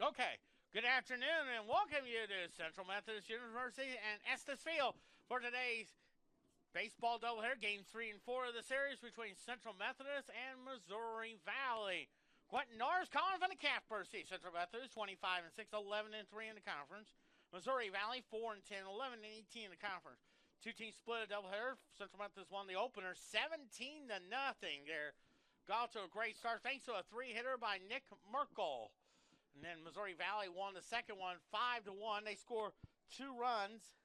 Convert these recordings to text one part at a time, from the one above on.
Okay, good afternoon and welcome you to Central Methodist University and Estes Field for today's baseball doubleheader, games 3 and 4 of the series between Central Methodist and Missouri Valley. Quentin Norris calling from the Casper seat. Central Methodist 25 and 6, 11 and 3 in the conference. Missouri Valley 4 and 10, 11 and 18 in the conference. Two teams split a doubleheader. Central Methodist won the opener 17 to nothing. There got to a great start thanks to a three-hitter by Nick Merkel. And then Missouri Valley won the second one 5-1. They score 2 runs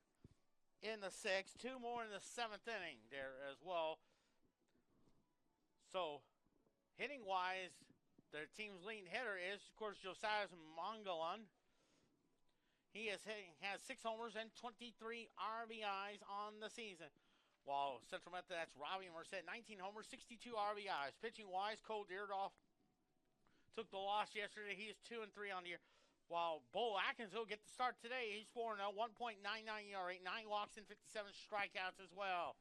in the sixth, 2 more in the seventh inning there as well. So, hitting-wise, their team's leading hitter is, of course, Josiah Mongalan. He has 6 homers and 23 RBIs on the season. While Central Methodist, that's Robbie Merced, 19 homers, 62 RBIs. Pitching-wise, Cole Deardoff took the loss yesterday. He is 2 and 3 on the year. While Bo Atkins will get the start today. He's 4-0, 1.99 ERA, 9 walks and 57 strikeouts as well.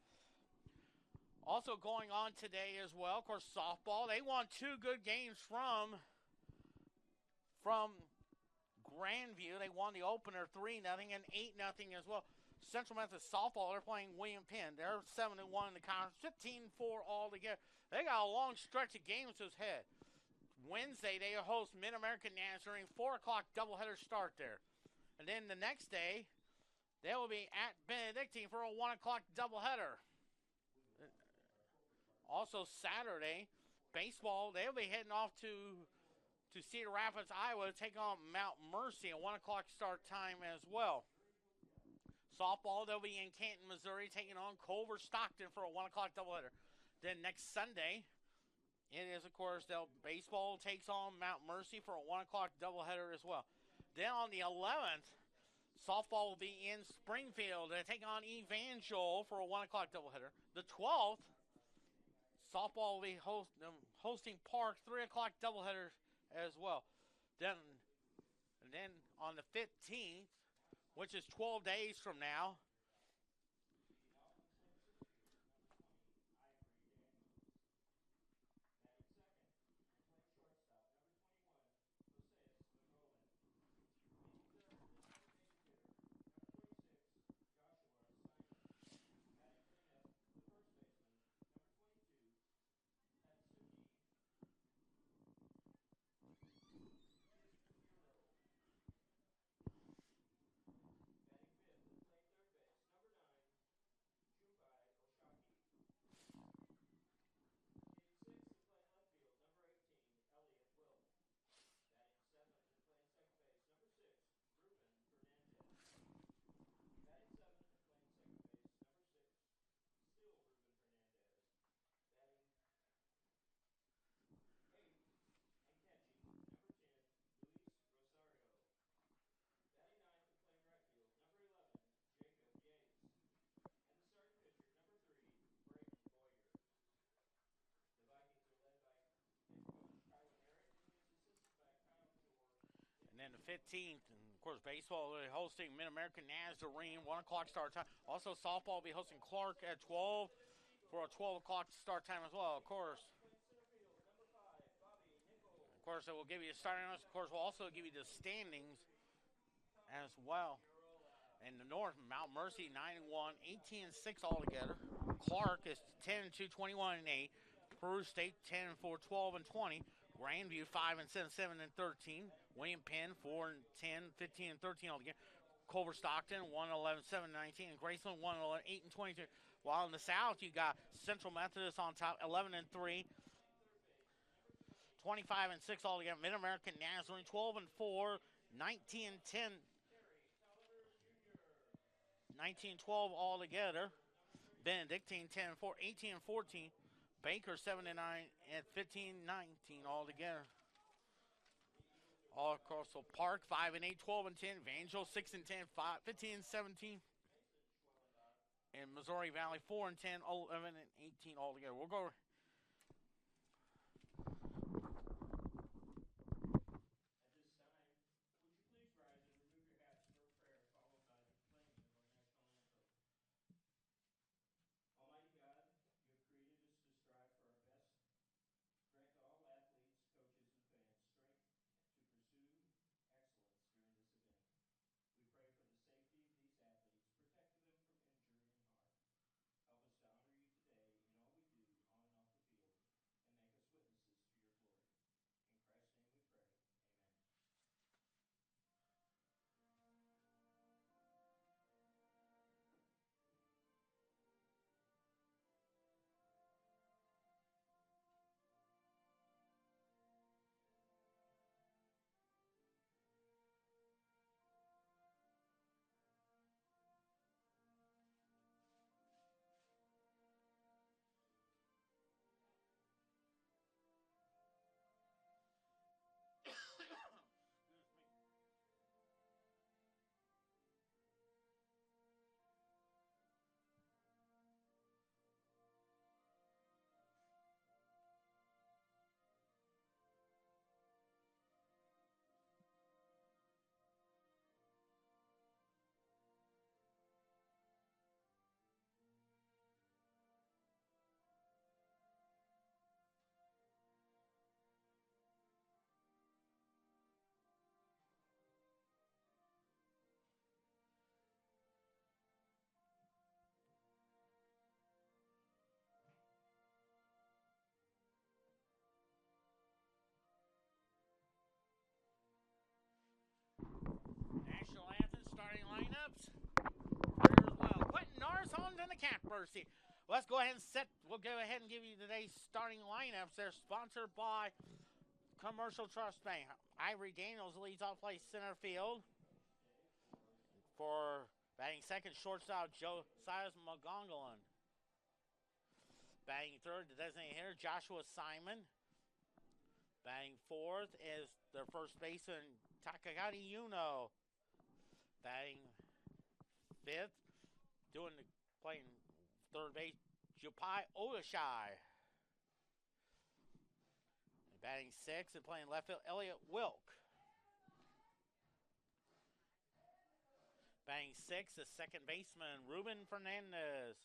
Also going on today as well, of course, softball. They won 2 good games from Grandview. They won the opener 3-0 and 8-0 as well. Central Methodist softball, they're playing William Penn. They're 7-1 in the conference, 15-4 altogether. They got a long stretch of games ahead. Wednesday, they host Mid-American Nazarene, 4 o'clock doubleheader start there. And then the next day, they will be at Benedictine for a 1 o'clock doubleheader. Also Saturday, baseball, they'll be heading off to Cedar Rapids, Iowa to take on Mount Mercy at 1 o'clock start time as well. Softball, they'll be in Canton, Missouri, taking on Culver Stockton for a 1 o'clock doubleheader. Then next Sunday, it is, of course, baseball takes on Mount Mercy for a 1 o'clock doubleheader as well. Then on the 11th, softball will be in Springfield to take on Evangel for a 1 o'clock doubleheader. The 12th, softball will be hosting Park, 3 o'clock doubleheader as well. Then on the 15th, which is 12 days from now, and then the 15th, and of course, baseball will be hosting Mid-American Nazarene, 1 o'clock start time. Also, softball will be hosting Clark at 12 for a 12 o'clock start time as well, of course. Of course, it will give you the starting list. Of course, we'll also give you the standings as well. In the north, Mount Mercy 9-1, 18-6 altogether. Clark is 10-2, 21-8. Peru State 10-4, 12-20. Grandview 5-7, 7-13. William Penn 4-10, 15-13 altogether. Culver Stockton 1-11, 7-19, and Graceland 1-11, 8-22. While in the south, you got Central Methodist on top, 11-3, 25-6 altogether. Mid-American Nazarene 12-4, 19-10, 19-12 altogether. Benedictine 10-4, 18-14. Baker 7-9 at 15-19 altogether. All across the Park 5-8, 12-10. Evangel 6-10, 15-17. And Missouri Valley 4-10, 11-18 altogether. We'll go. Camp Mercy. Let's go ahead and we'll go ahead and give you today's starting lineups. They're sponsored by Commercial Trust Bank. Ivory Daniels leads off play center field. For batting second, shortstop Josiah McGongalan. Batting third, the designated hitter, Joshua Simon. Batting fourth is their first baseman, Takagati Yuno. Batting fifth, playing third base, Jupai Odashai. Batting sixth and playing left field, Elliot Wilk. Batting sixth, the second baseman, Ruben Fernandez.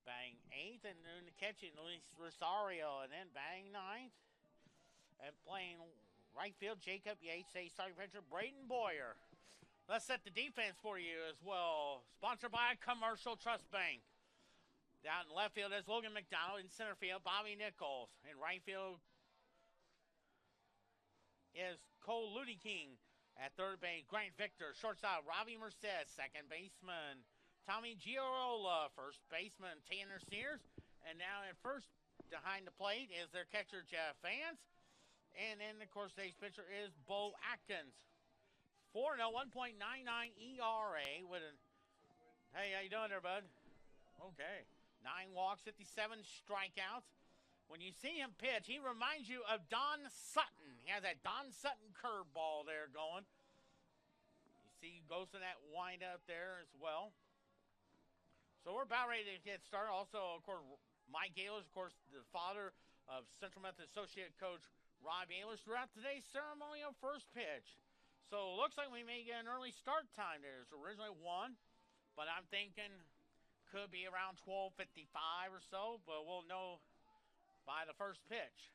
Batting eighth and in the catching, Luis Rosario. And then batting ninth and playing right field, Jacob Yates. Starting pitcher, Braden Boyer. Let's set the defense for you as well. Sponsored by Commercial Trust Bank. Down in left field is Logan McDonald. In center field, Bobby Nichols. In right field is Cole Ludy King. At third base, Grant Victor. Shortstop, Robbie Merced. Second baseman, Tommy Giarola. First baseman, Tanner Sears. And now at first, behind the plate, is their catcher, Jeff Vance. And then, of course, today's pitcher is Bo Atkins. 4-0, 1.99 ERA with a... Hey, how you doing there, bud? Okay. 9 walks, 57 strikeouts. When you see him pitch, he reminds you of Don Sutton. He has that Don Sutton curveball there going. You see he goes to that windup there as well. So we're about ready to get started. Also, of course, Mike Ehlers, of course, the father of Central Methodist Associate Coach Rob Ehlers throughout today's ceremony of first pitch. So it looks like we may get an early start time there. It's originally 1, but I'm thinking could be around 12:55 or so, but we'll know by the first pitch.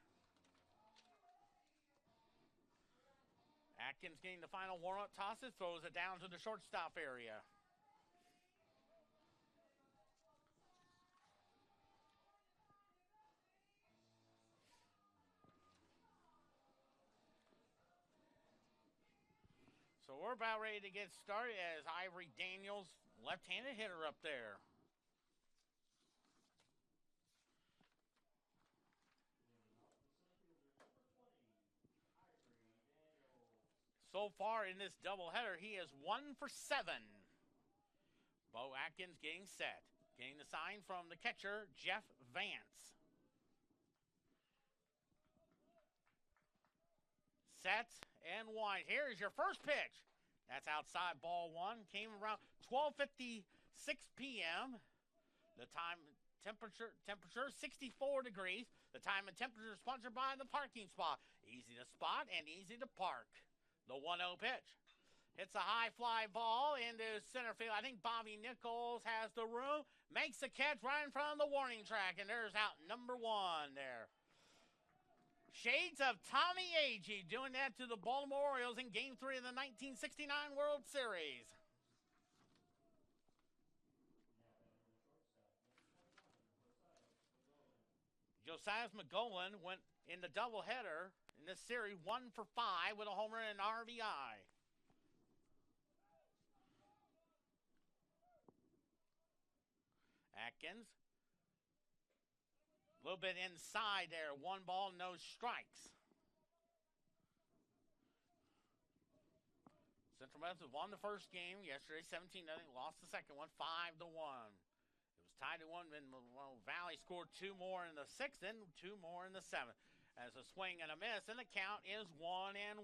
Atkins getting the final warm-up tosses, throws it down to the shortstop area. So we're about ready to get started as Ivory Daniels, left-handed hitter up there. So far in this doubleheader, he is 1 for 7. Bo Atkins getting set. Getting the sign from the catcher, Jeff Vance. Set and wide. Here's your first pitch. That's outside, ball 1. Came around 12:56 p.m. The time temperature 64 degrees. The time and temperature is sponsored by the parking spot. Easy to spot and easy to park. The 1-0 pitch. Hits a high fly ball into center field. I think Bobby Nichols has the room. Makes the catch right in front of the warning track. And there's out number 1 there. Shades of Tommy Agee doing that to the Baltimore Orioles in Game 3 of the 1969 World Series. Josiah McGowan went in the doubleheader in this series 1 for 5 with a homer and an RBI. Atkins. A little bit inside there. 1 ball, no strikes. Central Methodist won the first game yesterday, 17-0. Lost the second one, 5-1. It was tied at 1. Then Valley scored 2 more in the 6th, then 2 more in the 7th. As a swing and a miss, and the count is 1-1.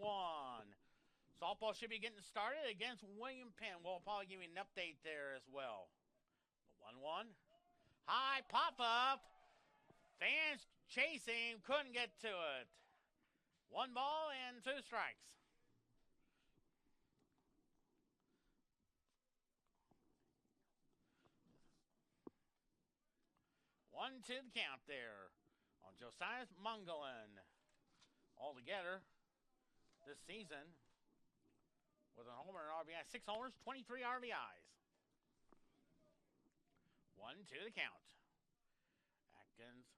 Softball should be getting started against William Penn. We'll probably give you an update there as well. 1-1. High pop-up. Fans chasing, couldn't get to it. 1 ball and 2 strikes. One to the count there on Josiah Mungalan. Altogether, this season, with a homer and RBI, 6 homers, 23 RBIs. 1 to the count. Atkins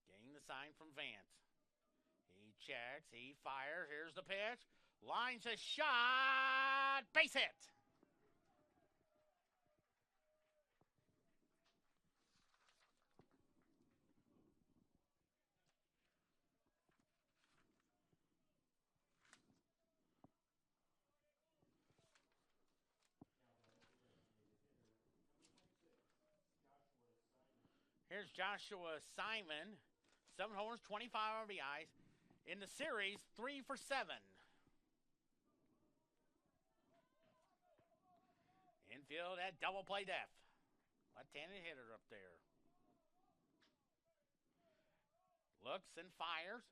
getting the sign from Vance. He checks, he fires, here's the pitch. Lines a shot, base hit. Here's Joshua Simon. 7 homers, 25 RBIs. In the series, 3 for 7. Infield at double play depth. Left-handed hitter up there. Looks and fires.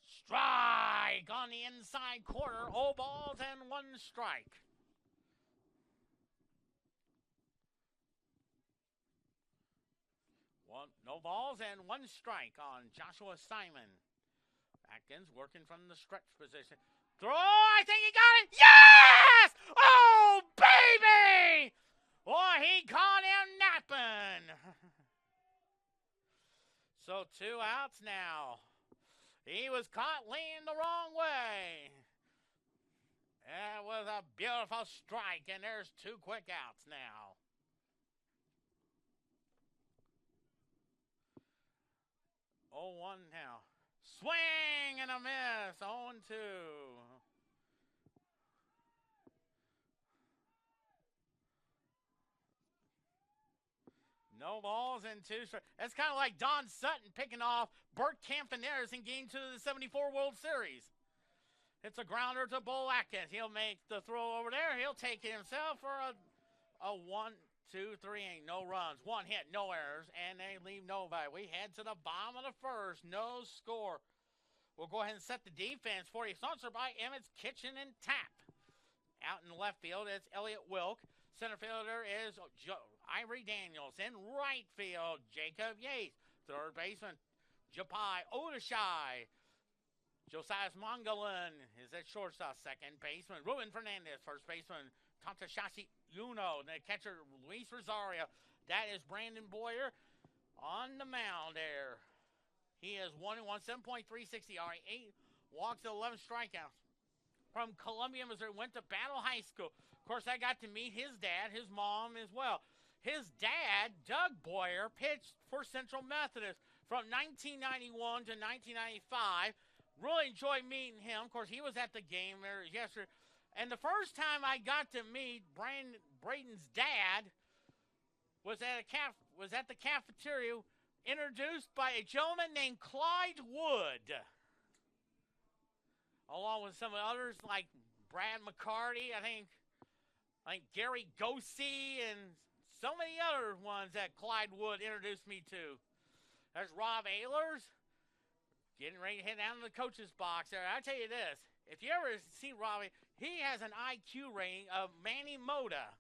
Strike on the inside corner. 0 balls and 1 strike. No balls and 1 strike on Joshua Simon. Atkins working from the stretch position. Throw, I think he got it. Yes! Oh, baby! Boy, he caught him napping. So 2 outs now. He was caught leaning the wrong way. That was a beautiful strike, and there's 2 quick outs now. 0-1 now. Swing and a miss. 0-2. No balls and 2 strikes. That's kind of like Don Sutton picking off Bert Campaneris in Game 2 of the 74 World Series. It's a grounder to Bull Atkins. He'll make the throw over there. He'll take it himself for a 1, 2, 3 inning. No runs, 1 hit, no errors, and they leave nobody. We head to the bottom of the first. No score. We'll go ahead and set the defense for you. Sponsored by Emmett's Kitchen and Tap. Out in left field, it's Elliott Wilk. Center fielder is Ivory Daniels. In right field, Jacob Yates. Third baseman, Japai Odashai. Josias Mangalan is at shortstop. Second baseman, Ruben Fernandez. First baseman, Tantashashi Uno. The catcher, Luis Rosario. That is Brandon Boyer on the mound there. He is 1-1, 7.360 ERA, 8 walks, 11 strikeouts. From Columbia, Missouri, went to Battle High School. Of course, I got to meet his dad, his mom as well. His dad, Doug Boyer, pitched for Central Methodist from 1991 to 1995. Really enjoyed meeting him. Of course, he was at the game there yesterday. And the first time I got to meet Braden's dad was at the cafeteria, introduced by a gentleman named Clyde Wood, along with some others like Brad McCarty, I think Gary Gosey, and so many other ones that Clyde Wood introduced me to. There's Rob Ehlers, getting ready to head down to the coach's box there. I tell you this, if you ever see Robbie, he has an IQ rating of Manny Moda.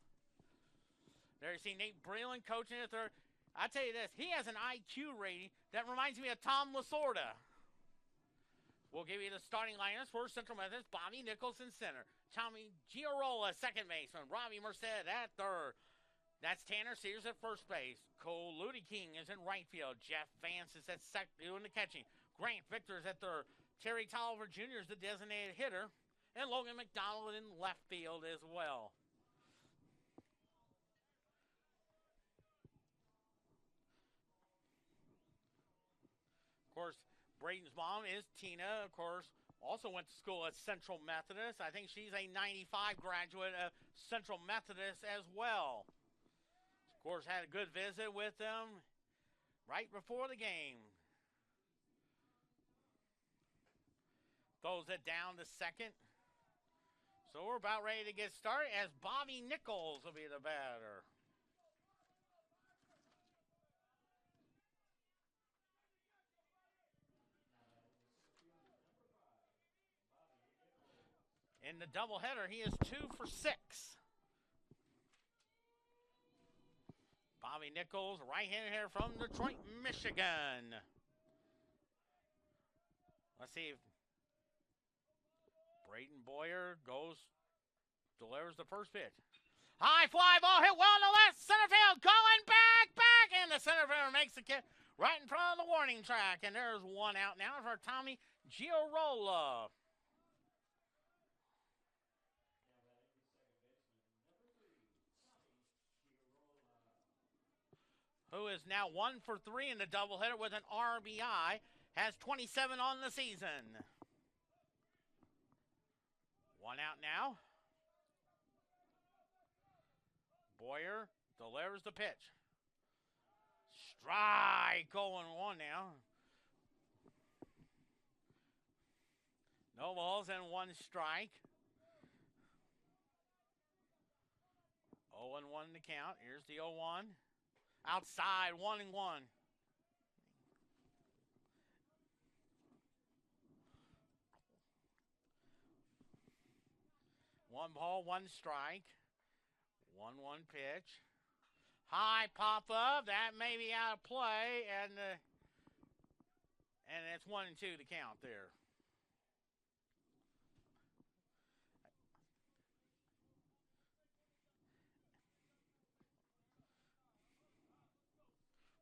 There you see Nate Breland coaching at third. I tell you this, he has an IQ rating that reminds me of Tom Lasorda. We'll give you the starting lineups for Central Methodist. Bobby Nichols in center. Tommy Giarola, second baseman. Robbie Merced at third. That's Tanner Sears at first base. Cole Ludy King is in right field. Jeff Vance is at second doing the catching. Grant Victor is at third. Terry Tolliver Jr. is the designated hitter. And Logan McDonald in left field as well. Of course, Braden's mom is Tina, of course, also went to school at Central Methodist. I think she's a 95 graduate of Central Methodist as well. Of course, had a good visit with them right before the game. Throws it down to second. So we're about ready to get started as Bobby Nichols will be the batter. In the doubleheader, he is 2 for 6. Bobby Nichols, right-handed hitter from Detroit, Michigan. Let's see if Braden Boyer delivers the first pitch. High fly ball hit well in the left center field. Going back, and the center fielder makes the catch right in front of the warning track. And there's 1 out now for Tommy Giarola. Who is now 1 for 3 in the doubleheader with an RBI, has 27 on the season. 1 out now. Boyer delivers the pitch. Strike, 0-1 now. No balls and 1 strike. 0-1 to count. Here's the 0-1. Outside, 1-1. 1 ball, 1 strike. 1-1 pitch. High pop up. That may be out of play, and it's 1-2 to count there.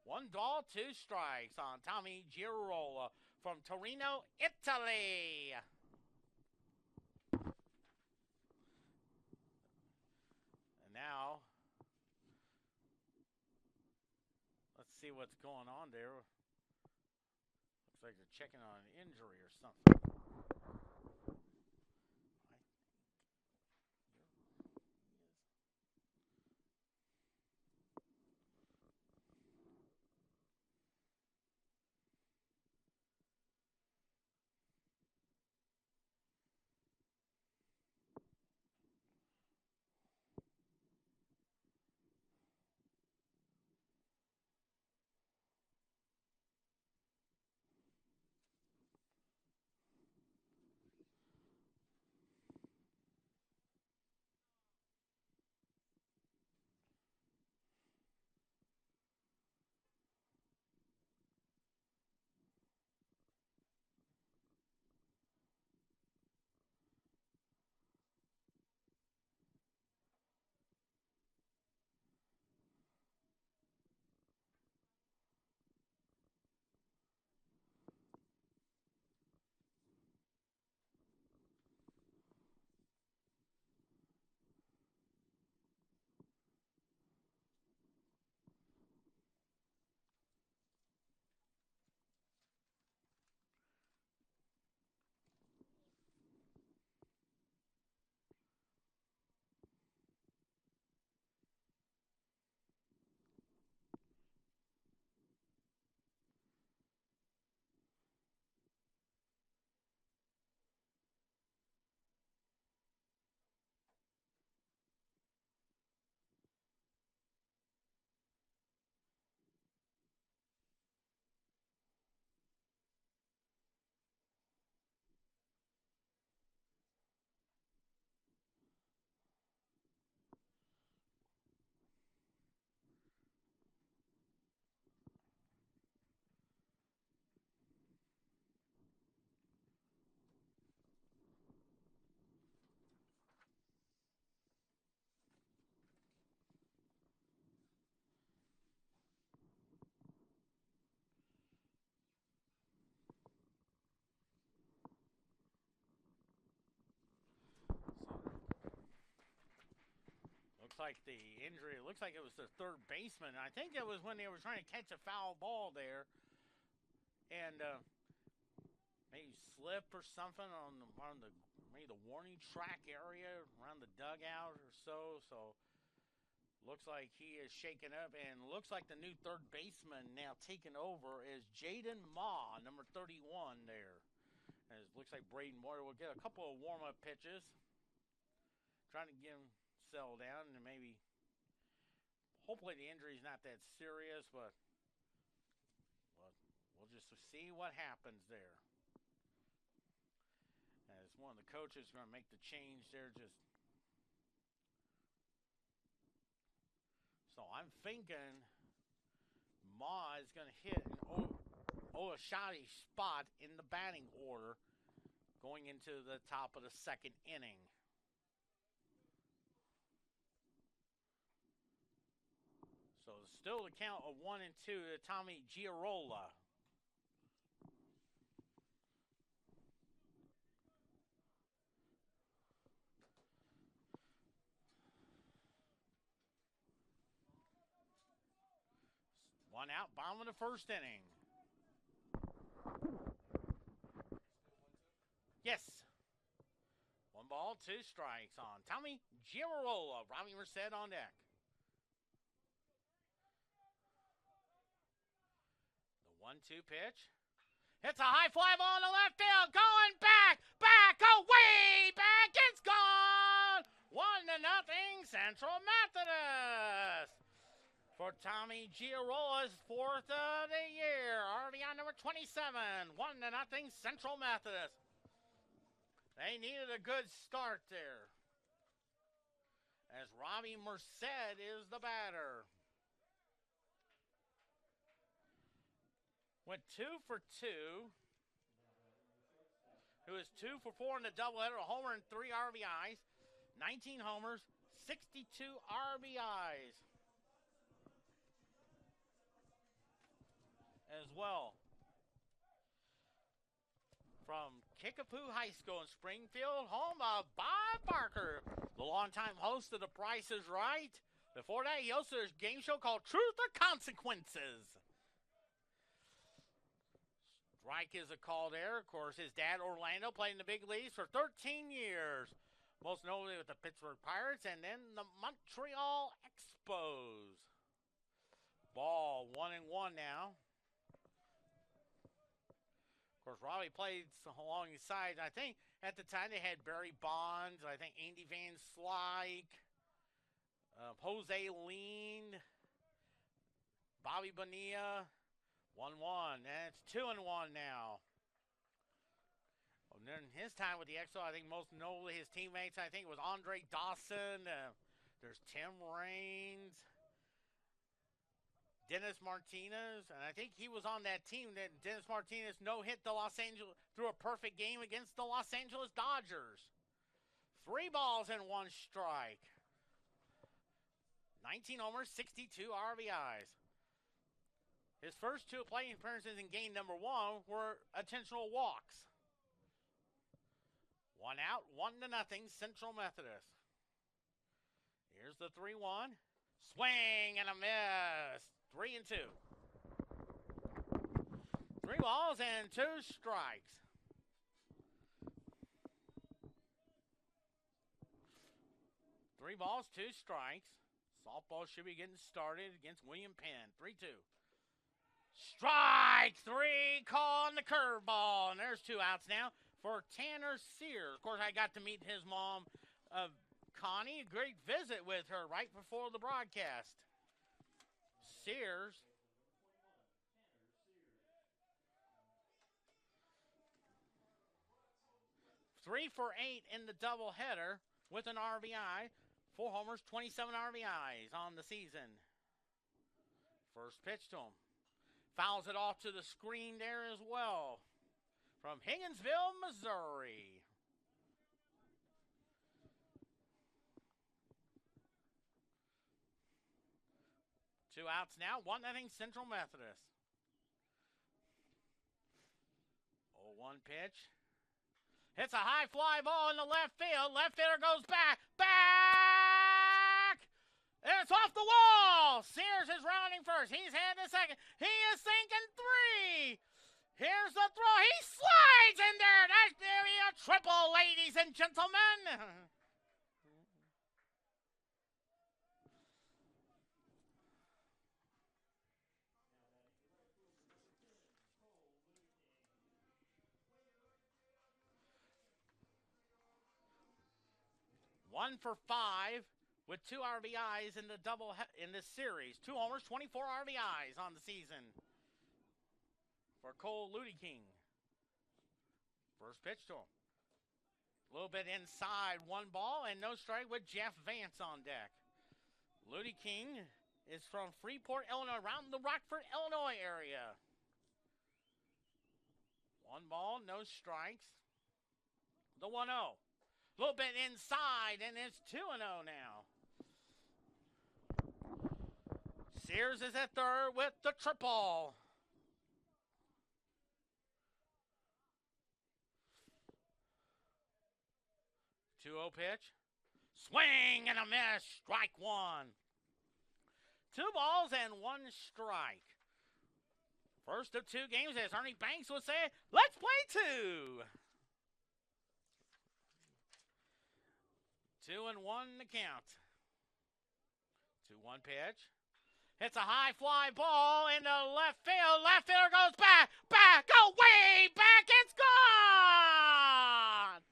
One ball, 2 strikes on Tommy Girola from Torino, Italy. And now, let's see what's going on there. Looks like they're checking on an injury or something. Like the injury, it looks like it was the third baseman. I think it was when they were trying to catch a foul ball there, and maybe slip or something on the maybe the warning track area around the dugout or so. So looks like he is shaken up, and looks like the new third baseman now taking over is Jaden Ma, number 31 there. And it looks like Braden Moyer will get a couple of warm-up pitches, trying to get him settle down, and maybe hopefully the injury is not that serious, but we'll just see what happens there. As one of the coaches going to make the change there, so I'm thinking Ma is going to hit an Oashadi spot in the batting order going into the top of the second inning. So still the count of 1-2 to Tommy Girola. One out, bottom of the first inning. Yes. 1 ball, 2 strikes on Tommy Girola. Robbie Merced on deck. 1-2 pitch. Hits a high fly ball in the left field. Going back, away, back. It's gone. 1-0 Central Methodist. For Tommy Giarola's fourth of the year. RBI number 27. 1-0 Central Methodist. They needed a good start there. As Robbie Merced is the batter. Went 2 for 2. Who is 2 for 4 in the doubleheader, a homer and 3 RBIs. 19 homers, 62 RBIs as well. From Kickapoo High School in Springfield, home of Bob Barker, the longtime host of The Price is Right. Before that, he hosted a game show called Truth or Consequences. Strike is a call there. Of course, his dad, Orlando, played in the big leagues for 13 years. Most notably with the Pittsburgh Pirates and then the Montreal Expos. Ball 1-1 now. Of course, Robbie played alongside, I think, at the time they had Barry Bonds, I think Andy Van Slyke, Jose Lean, Bobby Bonilla. 1-1. And it's 2-1 now. And then his time with the Exo, I think most notably his teammates, I think it was Andre Dawson. There's Tim Raines. Dennis Martinez, and I think he was on that team that Dennis Martinez no-hit the threw a perfect game against the Los Angeles Dodgers. 3 balls and 1 strike. 19 homers, 62 RBIs. His first 2 playing appearances in game number 1 were intentional walks. 1 out, 1-0 Central Methodist. Here's the 3-1. Swing and a miss. 3-2. 3 balls and 2 strikes. Three balls, 2 strikes. Softball should be getting started against William Penn. 3-2. Strike 3, call on the curveball. And there's 2 outs now for Tanner Sears. Of course, I got to meet his mom, Connie. A great visit with her right before the broadcast. Sears. Three for 8 in the doubleheader with an RBI. 4 homers, 27 RBIs on the season. First pitch to him. Fouls it off to the screen there as well. From Higginsville, Missouri. Two outs now. 1-0 Central Methodist. 0-1 pitch. Hits a high fly ball in the left field. Left fielder goes back. And it's off the wall. Sears is rounding first. He's heading to second. He is sinking 3. Here's the throw. He slides in there. That's going to be a triple, ladies and gentlemen. One for 5 with 2 RBIs in the in this series. 2 homers, 24 RBIs on the season for Cole Ludeking. First pitch to him. A little bit inside, 1 ball and no strike with Jeff Vance on deck. Ludeking is from Freeport, Illinois, around the Rockford, Illinois area. 1 ball, no strikes. The 1-0. A little bit inside, and it's 2-0 now. Sears is at third with the triple. Two-0 pitch. Swing and a miss. Strike 1. 2 balls and 1 strike. First of 2 games, as Ernie Banks would say, let's play 2. 2-1 the count. 2-1 pitch. It's a high fly ball into left field. Left fielder goes back, go way back. It's gone.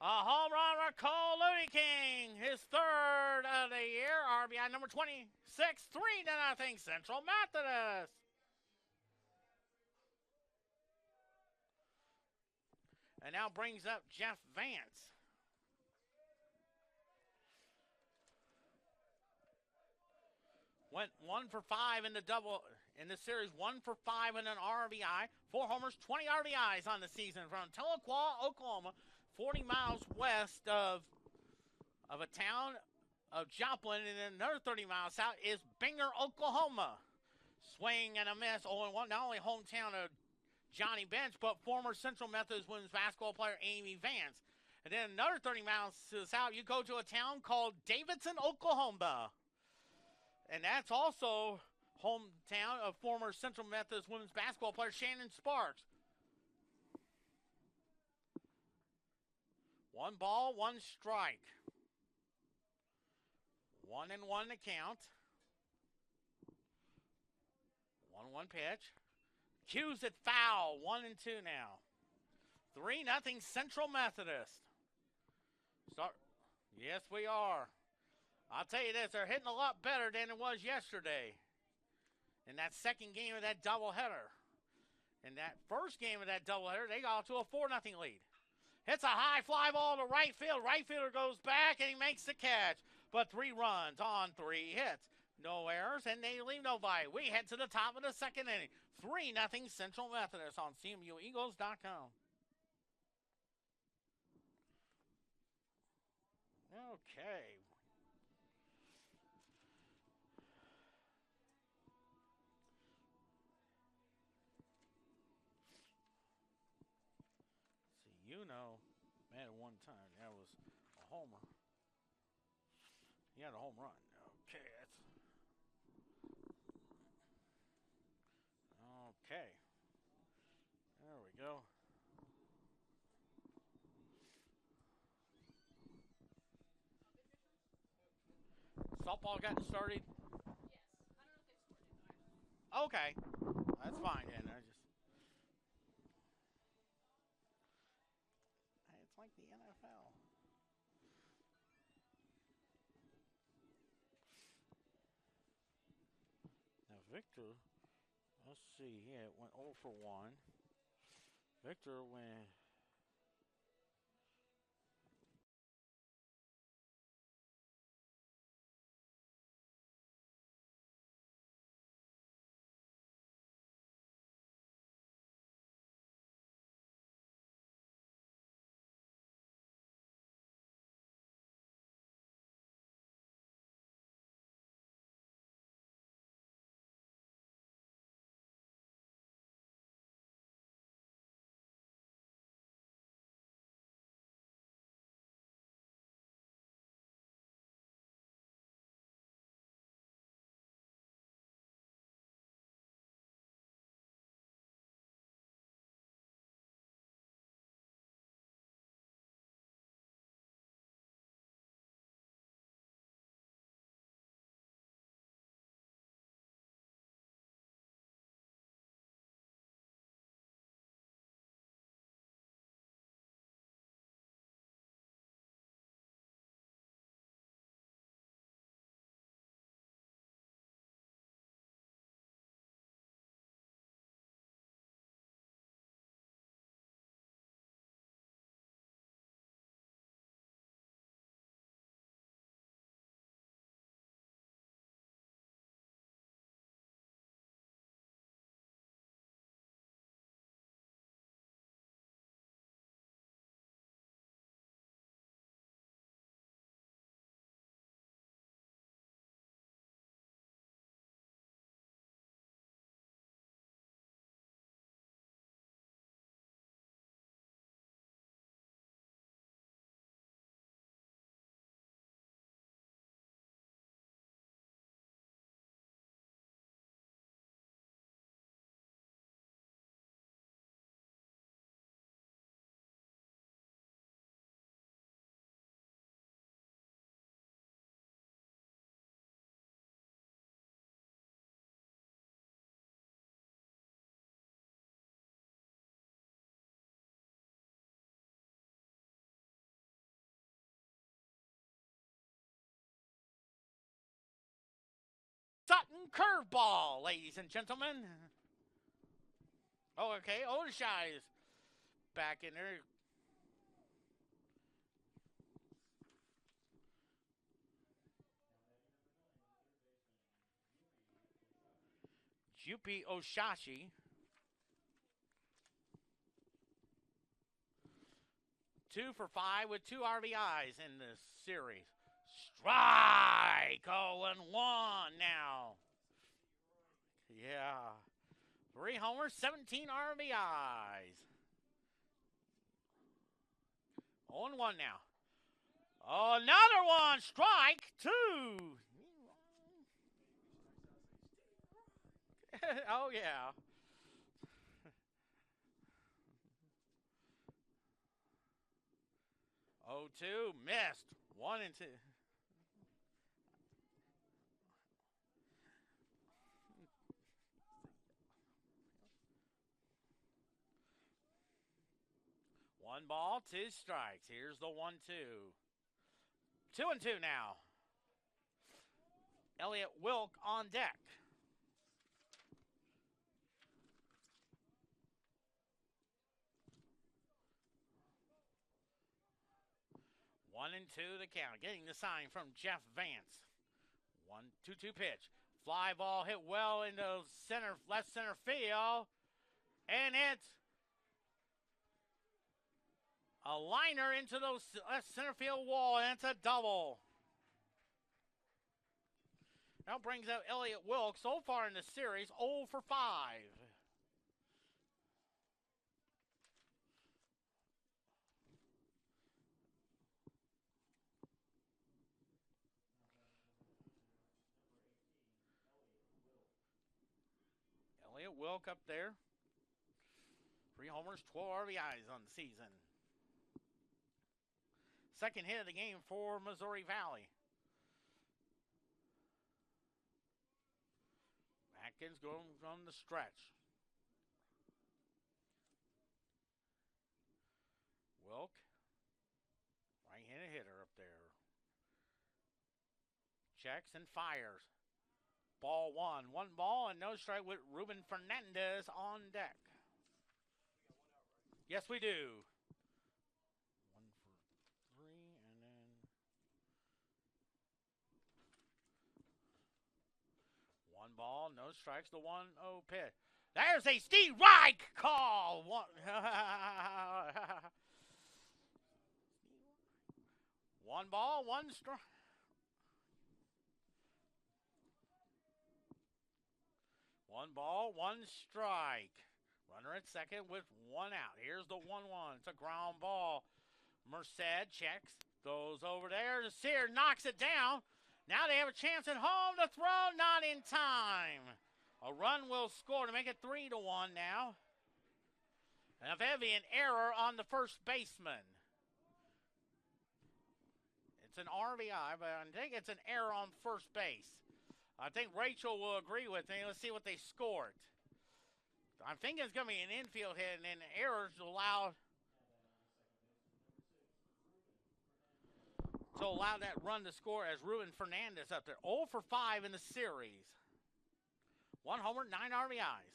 A home run for Cole Looney King, his third of the year. RBI number 26, 3-0 Central Methodist. And now brings up Jeff Vance. Went 1 for 5 in the series, 1 for 5 in an RBI, 4 homers, 20 RBIs on the season from Tahlequah, Oklahoma, 40 miles west of a town of Joplin, and then another 30 miles south is Binger, Oklahoma. Swing and a miss, 0-1, not only hometown of Johnny Bench, but former Central Methodist women's basketball player Amy Vance. And then another 30 miles to the south, you go to a town called Davidson, Oklahoma. And that's also hometown of former Central Methodist women's basketball player Shannon Sparks. 1 ball, 1 strike. 1-1 to count. 1-1 pitch. Cues it foul. 1-2 now. 3-0 Central Methodist. Yes, we are. I'll tell you this, they're hitting a lot better than it was yesterday in that second game of that doubleheader. In that first game of that doubleheader, they got off to a 4-0 lead. Hits a high fly ball to right field. Right fielder goes back, and he makes the catch. But 3 runs on 3 hits. No errors, and they leave nobody. We head to the top of the second inning. 3-0 Central Methodist on CMUEagles.com. Okay. Man, at one time, that was a homer. He had a home run. Okay, okay. There we go. Softball gotten started? Yes. I don't know if they scored it. Okay. That's fine then. It's like the NFL. Now Victor, let's see, it went 0 for 1. Victor went curveball, ladies and gentlemen. Oh, okay. Odeshai is back in there. Jupi Oshashi. 2 for 5 with 2 RBIs in this series. Strike! 0-1 now. Yeah. 3 homers, 17 RBIs. 0-1 now. Oh, another one. Strike 2. Oh, yeah. 0-2, missed. 1-2. One ball, 2 strikes. Here's the 1-2. 2-2 now. Elliott Wilk on deck. One and two the count. Getting the sign from Jeff Vance. 1-2 pitch. Fly ball hit well into left center field. And it's a liner into those left center field wall, and it's a double. That brings out Elliott Wilk so far in the series, 0 for 5. Elliott Wilk up there. 3 homers, 12 RBIs on the season. Second hit of the game for Missouri Valley. Atkins going from the stretch. Wilk, right-handed hitter up there. Checks and fires. Ball 1. 1 ball and no strike with Ruben Fernandez on deck. Yes, we do. 1 for 3, and then 1 ball, no strikes, the 1-0 pitch. There's a Steve Reich call. 1 ball, 1 strike. 1 ball, 1 strike. Runner at second with 1 out. Here's the 1-1. It's a ground ball. Merced checks, goes over there. The Sear knocks it down. Now they have a chance at home to throw, not in time. A run will score to make it 3-1 now. And if there be an error on the first baseman. It's an RBI, but I think it's an error on first base. I think Rachel will agree with me. Let's see what they scored. I think it's going to be an infield hit, and then errors allowed to allow that run to score as Ruben Fernandez up there. 0 for 5 in the series. 1 homer, 9 RBIs.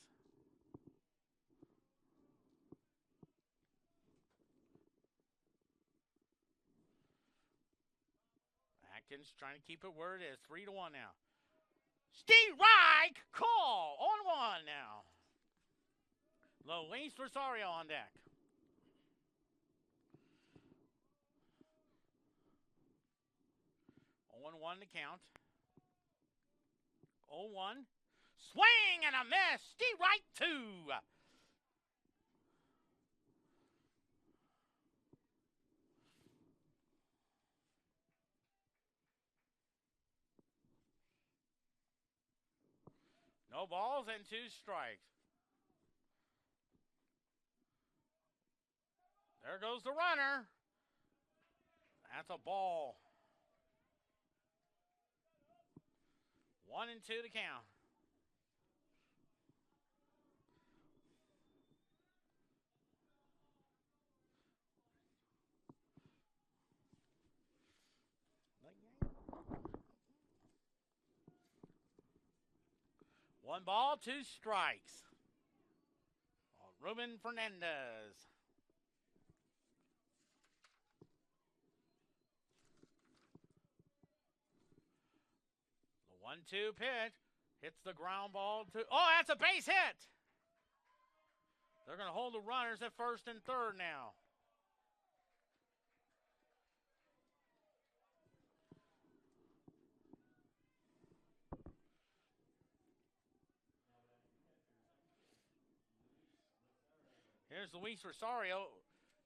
Atkins trying to keep it where it is. 3-1 now. Steve Reich, call, 0-1 now. Luis Rosario on deck. 0-1 to count. 0-1. Swing and a miss. Steve Reich 2. No balls and 2 strikes. There goes the runner. That's a ball. 1-2 to count. 1 ball, 2 strikes on Ruben Fernandez. The 1-2 pitch hits the ground ball to. Oh, that's a base hit. They're going to hold the runners at first and third now. Here's Luis Rosario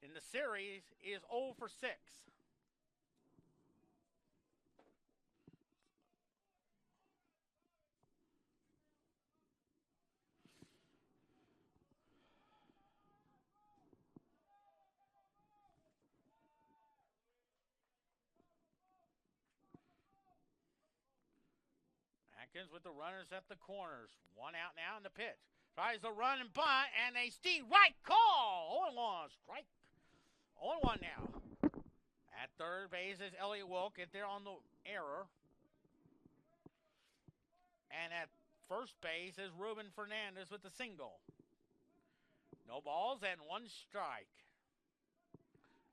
in the series is 0 for 6. Atkins with the runners at the corners. 1 out now in the pitch. Tries to run and bunt, and a Steve right call. 0-1 strike. 0-1 now. At third base is Elliott Wilk. Get there on the error. And at first base is Ruben Fernandez with the single. No balls and 1 strike.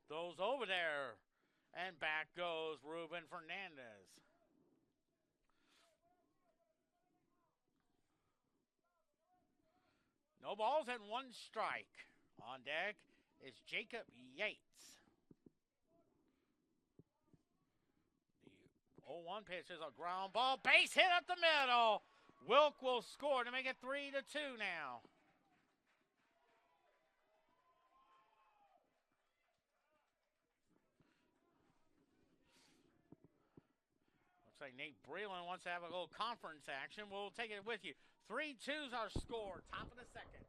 Throws over there. And back goes Ruben Fernandez. No balls and 1 strike. On deck is Jacob Yates. The 0-1 pitch is a ground ball. Base hit up the middle. Wilk will score to make it 3-2 now. Looks like Nate Breland wants to have a little conference action. We'll take it with you. 3-2's our score. Top of the second.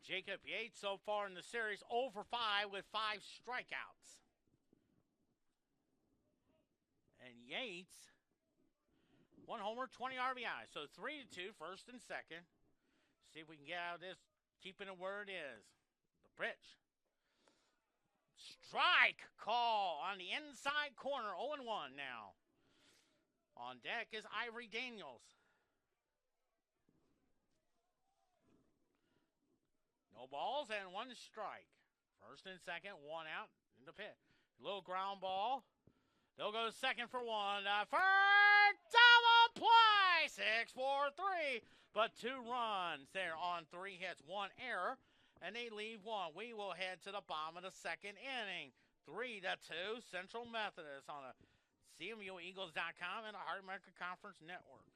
Jacob Yates so far in the series 0 for 5 with 5 strikeouts. And Yates, 1 homer, 20 RBI. So 3-2, first and second. See if we can get out of this, keeping it where it is. The pitch. Strike call on the inside corner, 0-1 now. On deck is Ivory Daniels. No balls and 1 strike. First and second, 1 out in the pit. Little ground ball. They'll go second for 1. For double play. 6-4-3. But 2 runs there on 3 hits. 1 error. And they leave 1. We will head to the bottom of the second inning. 3-2. Central Methodist on the CMUEagles.com and the Heart America Conference Network.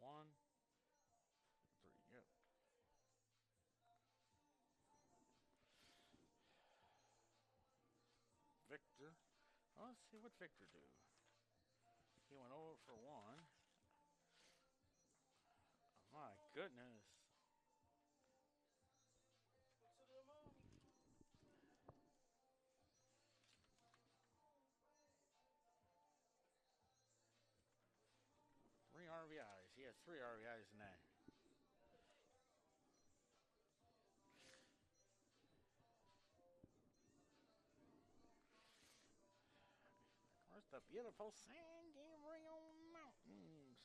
1, 3, yep. Victor. Well, let's see what Victor do. He went over for 1. Oh, my goodness. RBIs. He has 3 RBIs in that. Where's the beautiful San Gabriel Mountains?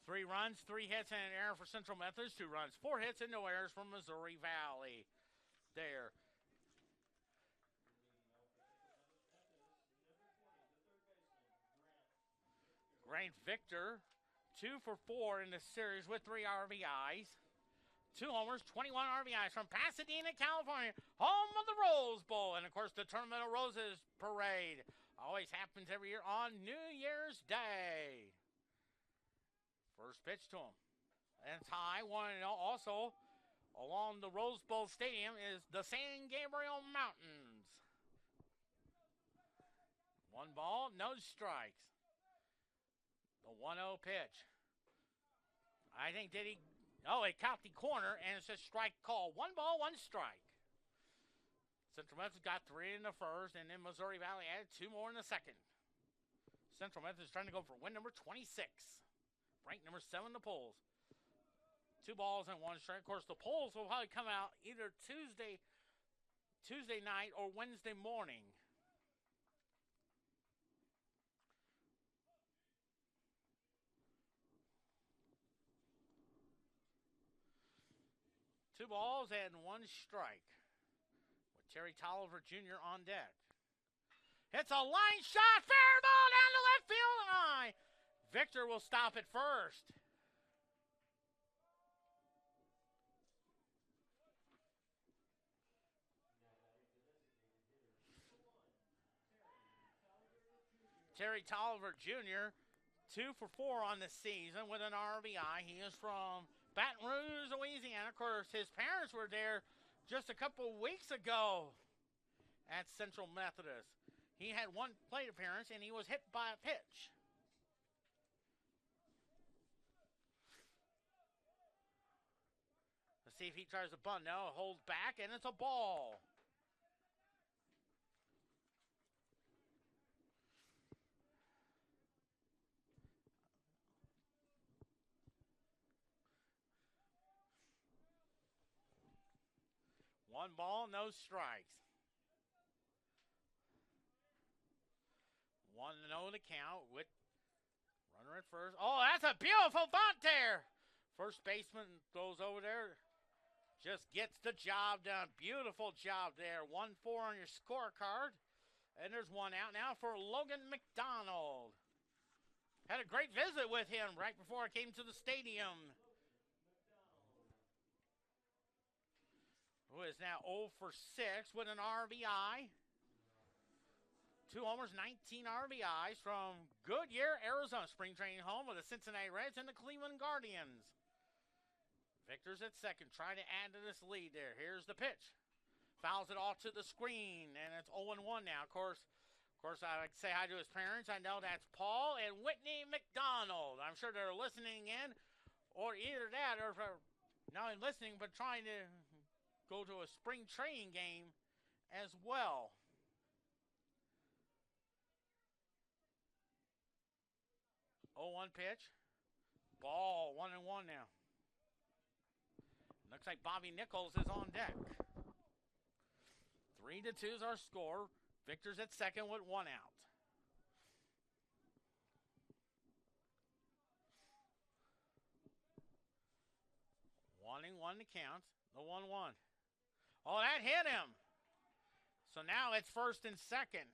3 runs, 3 hits, and an error for Central Methodist. 2 runs, 4 hits, and no errors from Missouri Valley. There. Grant Victor, 2 for 4 in the series with 3 RBIs. 2 homers, 21 RBIs from Pasadena, California, home of the Rose Bowl. And, of course, the Tournament of Roses parade always happens every year on New Year's Day. First pitch to him. And it's high, 1-0. Also, along the Rose Bowl Stadium is the San Gabriel Mountains. 1 ball, no strikes. The 1-0 pitch. I think did he... Oh, he caught the corner, and it's a strike call. 1 ball, 1 strike. Central Methodist got 3 in the first, and then Missouri Valley added 2 more in the second. Central Methodist trying to go for win number 26. Rank number 7 in the polls. 2 balls and 1 strike. Of course, the polls will probably come out either Tuesday night or Wednesday morning. Two balls and 1 strike. With Terry Tolliver Jr. on deck. It's a line shot. Fair ball down the left field line. Victor will stop it first. Terry Tolliver Jr., 2 for 4 on the season with an RBI. He is from Baton Rouge, Louisiana. Of course, his parents were there just a couple weeks ago at Central Methodist. He had 1 plate appearance, and he was hit by a pitch. Let's see if he tries to bunt. No, holds back, and it's a ball. One ball, no strikes. 1-0 to count with runner at first. Oh, that's a beautiful bunt there. First baseman goes over there. Just gets the job done. Beautiful job there. 1-4 on your scorecard. And there's 1 out now for Logan McDonald. Had a great visit with him right before I came to the stadium. Who is now 0 for 6 with an RBI. 2 homers, 19 RBIs from Goodyear, Arizona. Spring training home of the Cincinnati Reds and the Cleveland Guardians. Victor's at second, trying to add to this lead there. Here's the pitch. Fouls it off to the screen, and it's 0-1 now. Of course, I like to say hi to his parents. I know that's Paul and Whitney McDonald. I'm sure they're listening in, or either that, or not only listening, but trying to go to a spring training game as well. Oh, 1 pitch. Ball, 1-1 now. Looks like Bobby Nichols is on deck. 3-2 is our score. Victor's at second with 1 out. Wanting 1 to count. The 1-1. Oh, that hit him. So now it's first and second.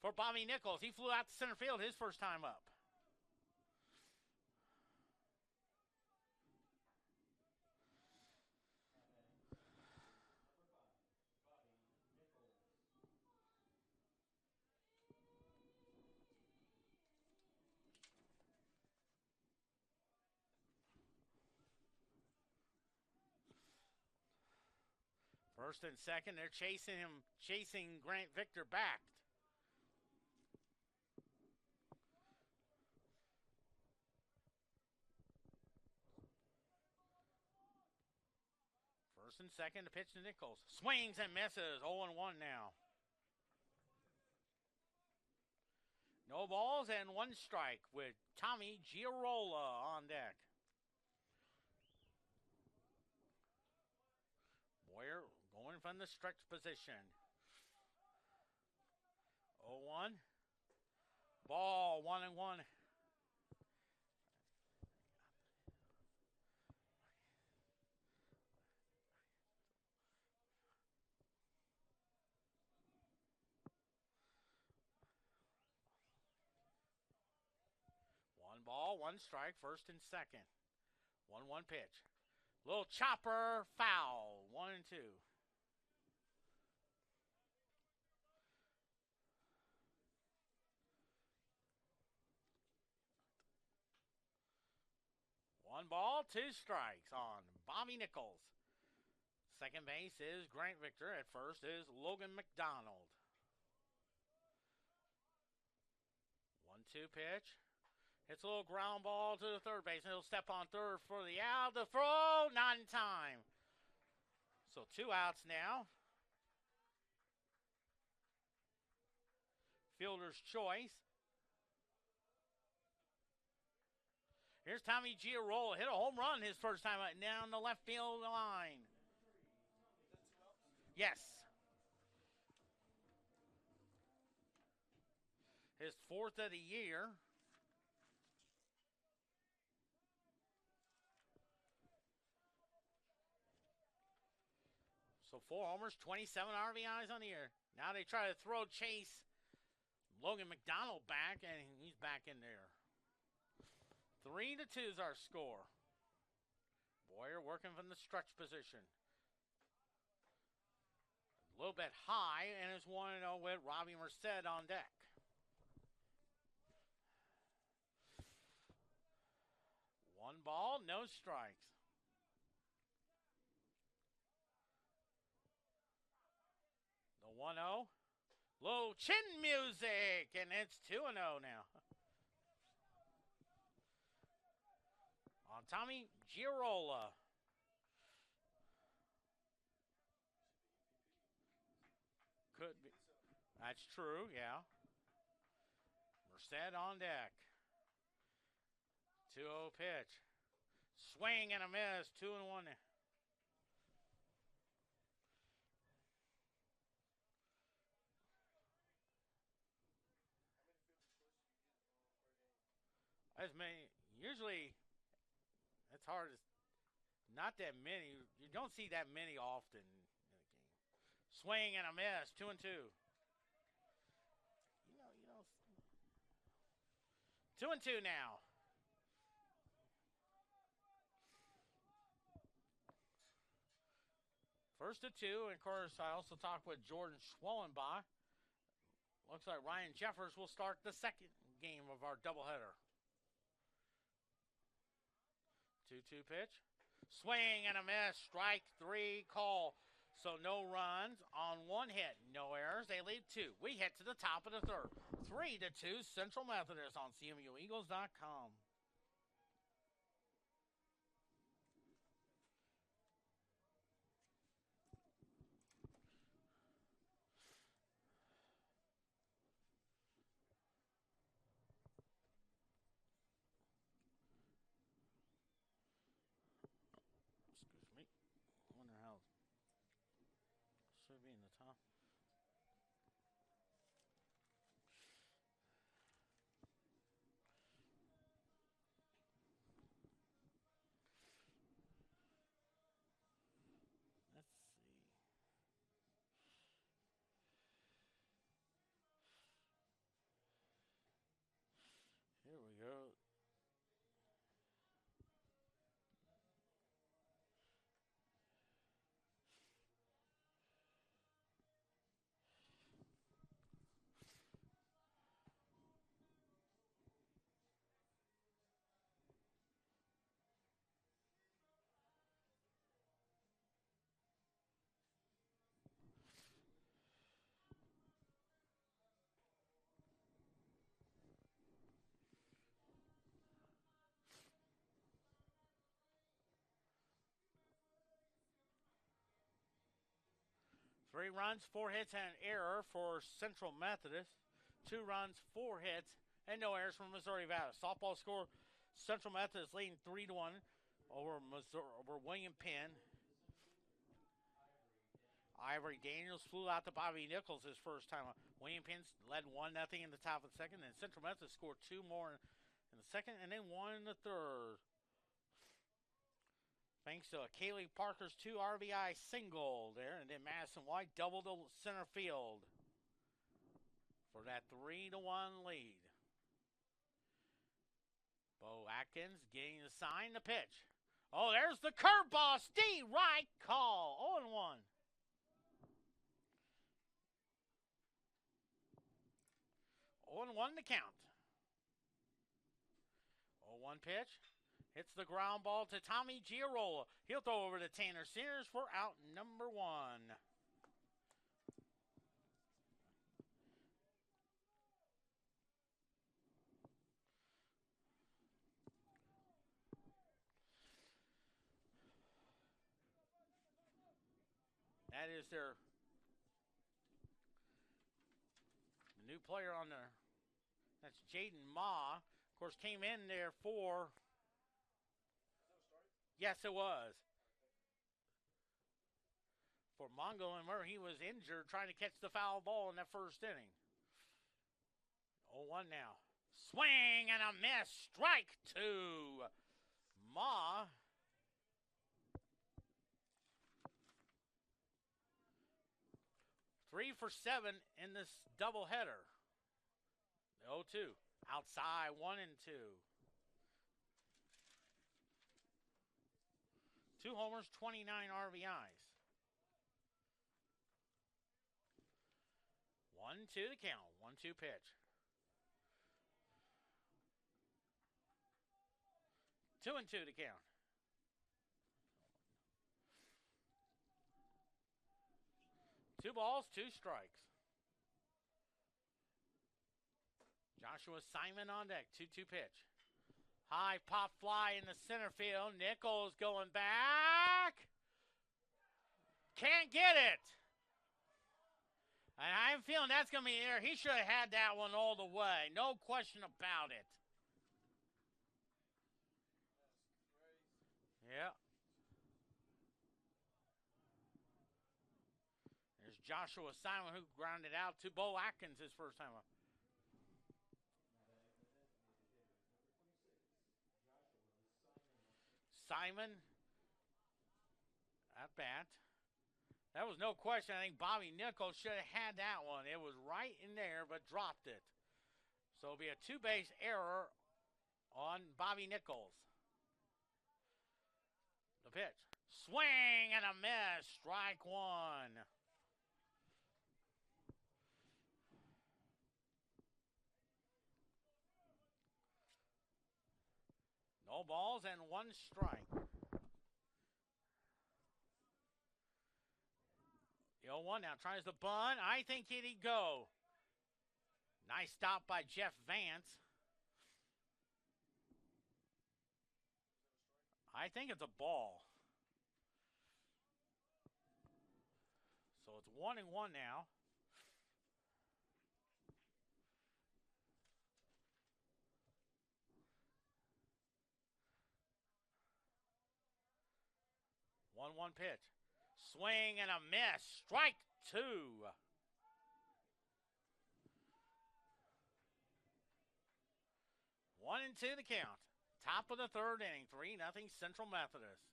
For Bobby Nichols. He flew out to center field his first time up. First and second, they're chasing Grant Victor back. First and second, the pitch to Nichols. Swings and misses, 0-1 now. No balls and 1 strike with Tommy Giarola on deck. Boyer going from the stretch position. 0-1. Ball, 1-1. ball, 1 strike, first and second. 1-1 pitch. Little chopper, foul, 1-2. One ball, 2 strikes on Bobby Nichols. Second base is Grant Victor. At first is Logan McDonald. 1-2 pitch. Hits a little ground ball to the third base, and he'll step on third for the out. The throw, not in time. So 2 outs now. Fielder's choice. Here's Tommy Giarola. Hit a home run his first time out down the left field line. Yes. His 4th of the year. So 4 homers, 27 RBIs on the year. Now they try to throw chase Logan McDonald back, and he's back in there. 3-2 is our score. Boyer working from the stretch position. A little bit high, and it's 1-0 with Robbie Merced on deck. One ball, no strikes. The 1-0. Little chin music, and it's 2-0 now. On Tommy Giarola. Could be. That's true, yeah. Merced on deck. 2-0 pitch. Swing and a miss. 2-1. As many, usually, it's hard. Not that many. You don't see that many often in a game. Swing and a miss. 2-2. You know. 2-2 now. First to 2, and of course, I also talked with Jordan Schwellenbach. Looks like Ryan Jeffers will start the second game of our doubleheader. 2-2 pitch. Swing and a miss. Strike 3 call. So no runs on 1 hit. No errors. They lead 2. We hit to the top of the third. 3-2 Central Methodist on CMUEagles.com. Should be in the top. Let's see. Here we go. Three runs, 4 hits, and an error for Central Methodist. 2 runs, 4 hits, and no errors from Missouri Valley. Softball score, Central Methodist leading 3-1 over William Penn. Ivory Daniels flew out to Bobby Nichols his first time. William Penn led 1-0 in the top of the second, and Central Methodist scored 2 more in the second, and then 1 in the third. Thanks to Kaylee Parker's 2 RBI single there, and then Madison White doubled the center field for that 3-1 lead. Bo Atkins getting the sign, the pitch. Oh, there's the curveball. Steve Wright call. 0-1. 0-1 to count. 0-1 pitch. Hits the ground ball to Tommy Giarola. He'll throw over to Tanner Sears for out number 1. That is their new player on there. That's Jaden Ma. Of course, came in there for. Yes, it was. For Mongo and Murray, he was injured trying to catch the foul ball in that first inning. 0-1 now. Swing and a miss. Strike 2. Ma. Three for 7 in this doubleheader. 0-2. Outside, 1 and 2. 2 homers, 29 RBIs. 1-2 the count. 1-2 pitch. 2-2 to count. Two balls, 2 strikes. Joshua Simon on deck. 2-2 pitch. High pop fly in the center field. Nichols going back. Can't get it. And I'm feeling that's going to be there. He should have had that one all the way. No question about it. Yeah. There's Joshua Simon who grounded out to Bo Atkins his first time up. Simon at bat. That was no question. I think Bobby Nichols should have had that one. It was right in there, but dropped it. So it'll be a 2-base error on Bobby Nichols. The pitch. Swing and a miss. Strike 1. No balls and 1 strike. The 0-1 now tries the bunt. I think he'd go. Nice stop by Jeff Vance. I think it's a ball. So it's 1-1 now. One pitch. Swing and a miss. Strike 2. 1-2 the count. Top of the 3rd inning. 3-0 Central Methodist.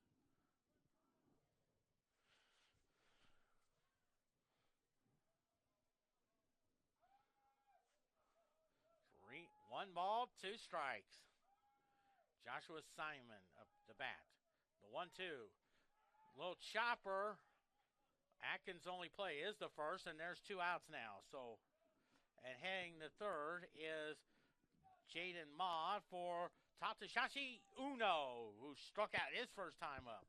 1 ball, 2 strikes. Joshua Simon up the bat. The 1-2. Little chopper. Atkins' only play is the first, and there's 2 outs now. So, and heading the 3rd is Jaden Ma for Tatashashi Uno, who struck out his first time up.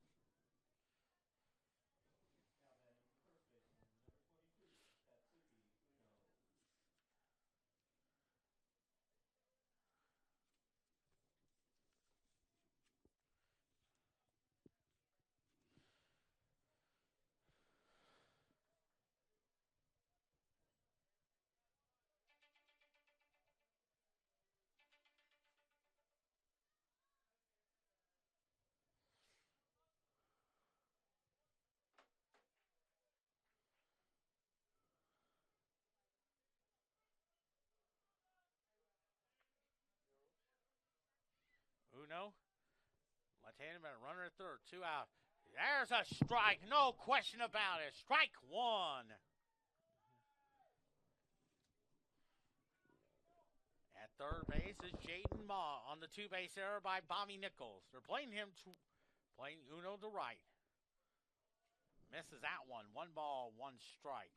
Uno, left-handed man, runner at 3rd, 2 out. There's a strike, no question about it. Strike 1. At third base is Jaden Ma on the two-base error by Bobby Nichols. They're playing him playing Uno to right. Misses that one. 1 ball, 1 strike.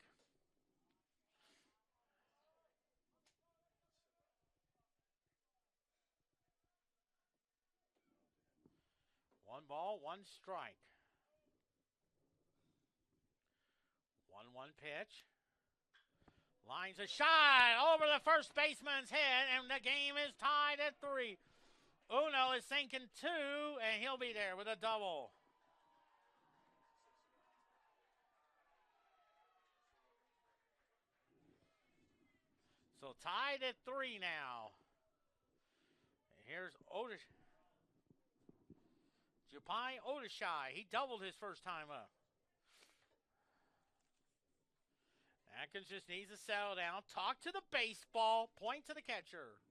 One ball, 1 strike. 1-1 pitch. Lines a shot over the first baseman's head, and the game is tied at 3. Uno is sinking 2, and he'll be there with a double. So tied at 3 now. And here's Jupai Odeshai. He doubled his first time up. Atkins just needs to settle down, talk to the baseball, point to the catcher.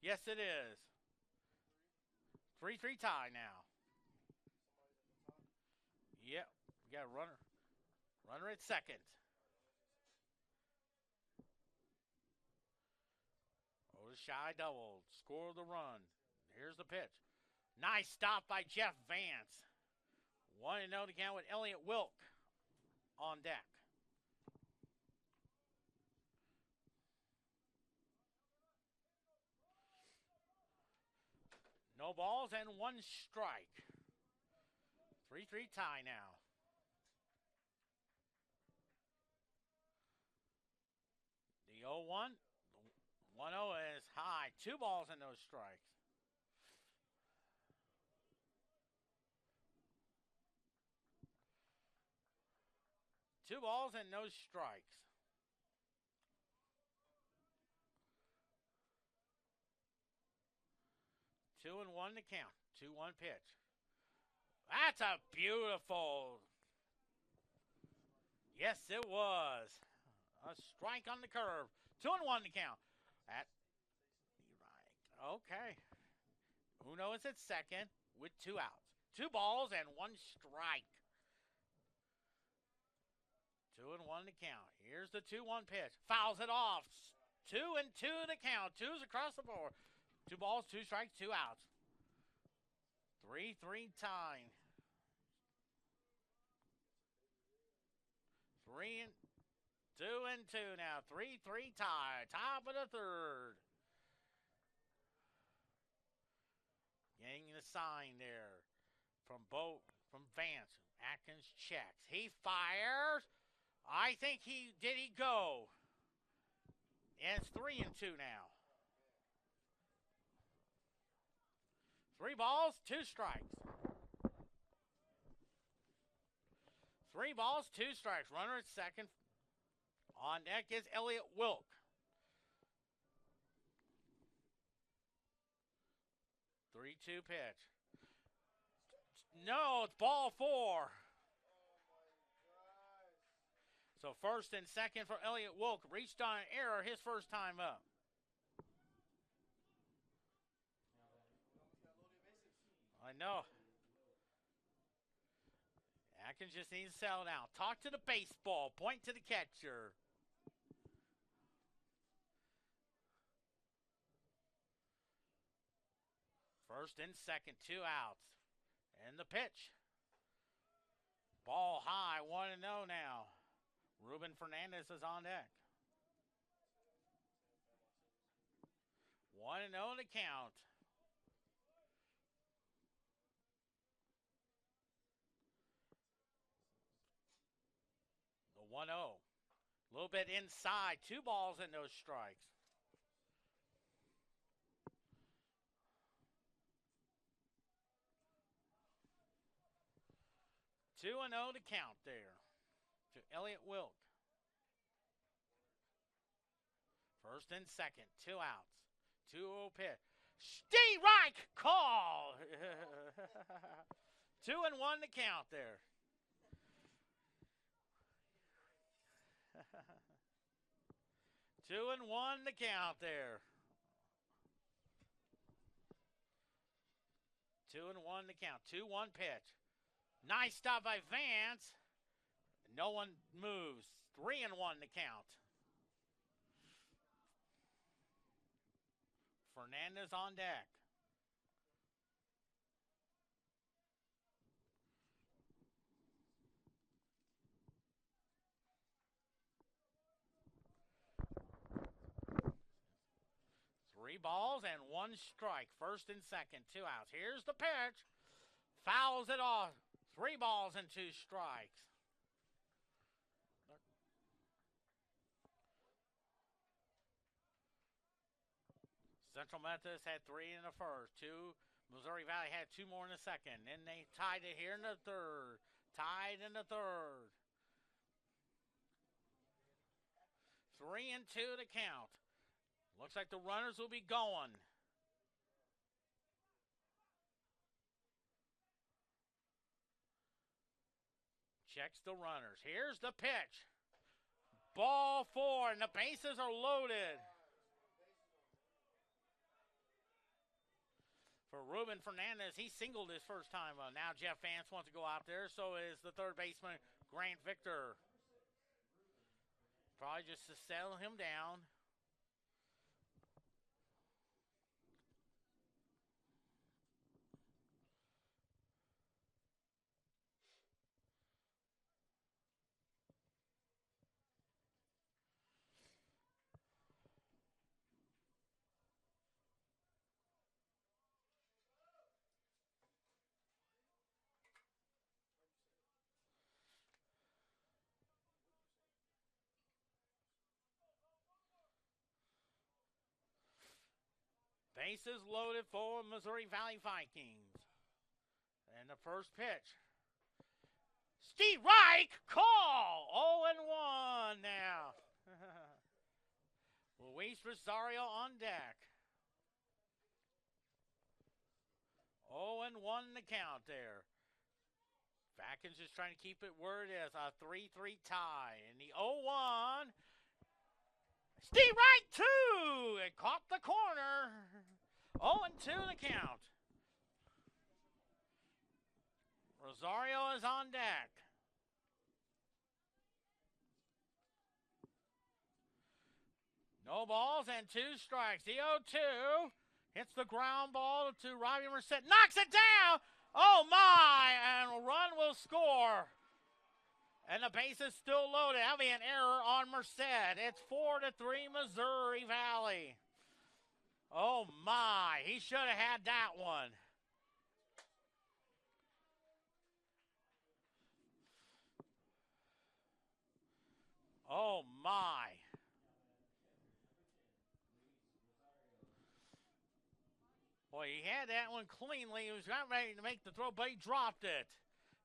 Yes, it is. 3-3 tie now. Yep, we got a runner. Runner at second. Odeshai doubled, scored the run. Here's the pitch. Nice stop by Jeff Vance. 1-0 to count with Elliott Wilk on deck. No balls and 1 strike. 3-3 tie now. The 0-1. 1-0 is high. 2 balls and no strikes. Two balls and no strikes. Two and 1 to count. 2-1 pitch. That's a beautiful. Yes, it was. A strike on the curve. 2-1 to count. At right. Okay. Uno is at second with 2 outs. 2 balls and 1 strike. 2-1 to count. Here's the 2-1 pitch. Fouls it off. 2-2 to count. 2's across the board. 2 balls, 2 strikes, 2 outs. 3-3 tie. 2-2 now. 3-3 tie. Top of the third. Getting the sign there from Vance. Atkins checks. He fires. I think he go. And it's 3-2 now. 3 balls, 2 strikes. 3 balls, 2 strikes. Runner at second. On deck is Elliott Wilk. Three-two pitch. No, it's ball 4. So first and second for Elliott Wilk. Reached on an error his first time up. I know. Atkins just needs to settle down. Talk to the baseball. Point to the catcher. First and second, 2 outs. And the pitch. Ball high, 1-0 now. Ruben Fernandez is on deck. 1-0 to count. The 1-0. A little bit inside. 2 balls and no strikes. Two and 0 to count there to Elliott Wilk. First and second, 2 outs. 2-0 pitch. Steve Reich call. 2 and 1 to count there. Two and 1 to count there. 2 and 1 to count. 2-1 pitch. Nice stop by Vance. No one moves. 3-1 to count. Fernandez on deck. Three balls and one strike. First and second, 2 outs. Here's the pitch. Fouls it off. 3 balls and 2 strikes. Central Methodist had 3 in the first. Missouri Valley had 2 more in the second. Then they tied it here in the third. Tied in the third. 3-2 to count. Looks like the runners will be going. Checks the runners. Here's the pitch. Ball 4, and the bases are loaded. For Ruben Fernandez, he singled his first time. Now Jeff Vance wants to go out there. So is the third baseman, Grant Victor. Probably just to settle him down. Bases loaded for Missouri Valley Vikings. And the first pitch. Steve Reich, call! 0-1 now. Luis Rosario on deck. 0-1 the count there. Vatkins just trying to keep it where it is. A 3-3 tie. And the 0-1. Steve Wright, 2! It caught the corner. 0-2 the count. Rosario is on deck. No balls and 2 strikes. The 0-2 hits the ground ball to Robbie Merced. Knocks it down. Oh, my. And a run will score. And the base is still loaded. That'll be an error on Merced. It's 4-3 Missouri Valley. Oh, my. He should have had that one. Oh, my. Boy, he had that one cleanly. He was not ready to make the throw, but he dropped it.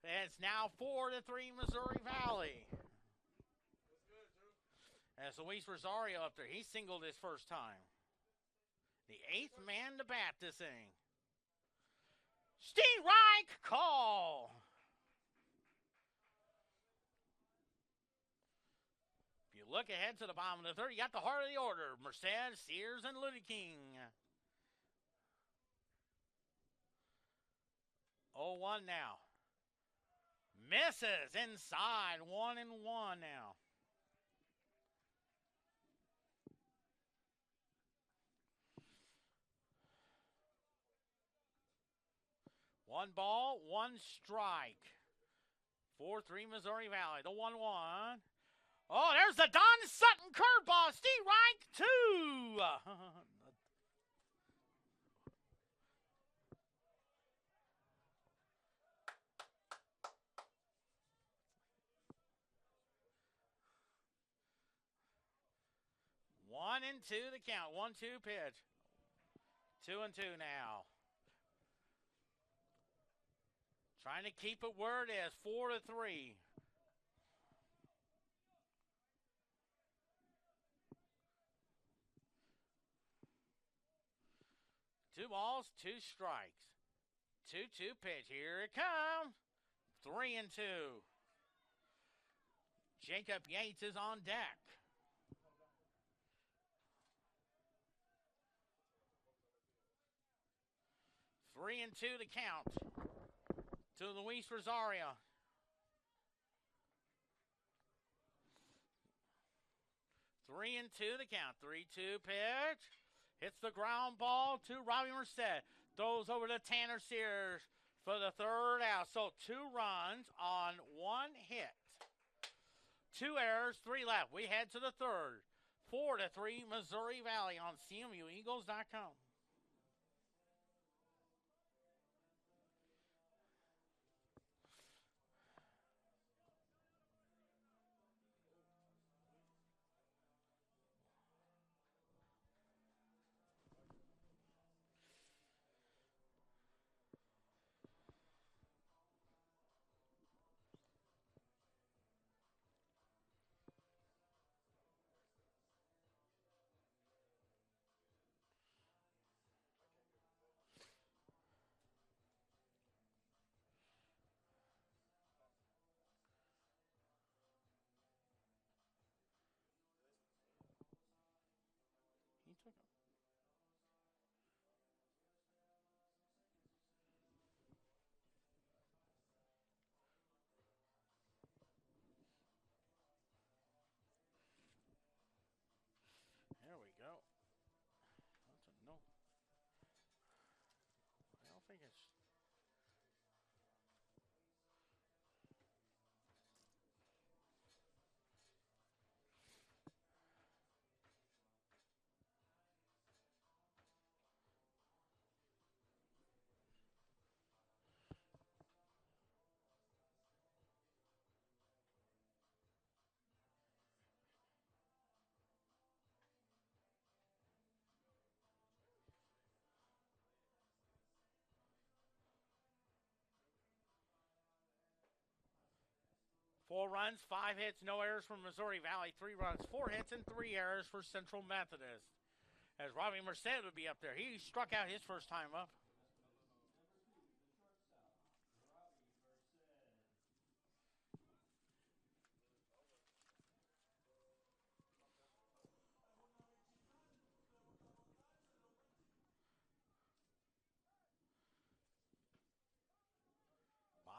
And it's now 4-3 Missouri Valley. As Luis Rosario up there, he singled his first time. The 8th man to bat this inning. Steve Reich, call. If you look ahead to the bottom of the third, you got the heart of the order. Merced, Sears, and Ludeking. 0-1 now. Misses inside. 1-1 now. One ball, 1 strike. 4-3 Missouri Valley. The 1-1. Oh, there's the Don Sutton curveball. Steve Reich, 2. 1-2 the count. 1-2 pitch. 2-2 now. Trying to keep it where it is. 4-3. Two balls, 2 strikes. 2-2 pitch. Here it comes. 3-2. Jacob Yates is on deck. Three and 2 to count to Luis Rosario. 3-2 the count. 3-2 pitch. Hits the ground ball to Robbie Merced. Throws over to Tanner Sears for the third out. So 2 runs on 1 hit. 2 errors, 3 left. We head to the third. 4-3 Missouri Valley on CMUEagles.com. He took him. There we go. That's a no. I don't think it's. 4 runs, 5 hits, no errors from Missouri Valley. 3 runs, 4 hits, and 3 errors for Central Methodist. As Robbie Merced would be up there. He struck out his first time up.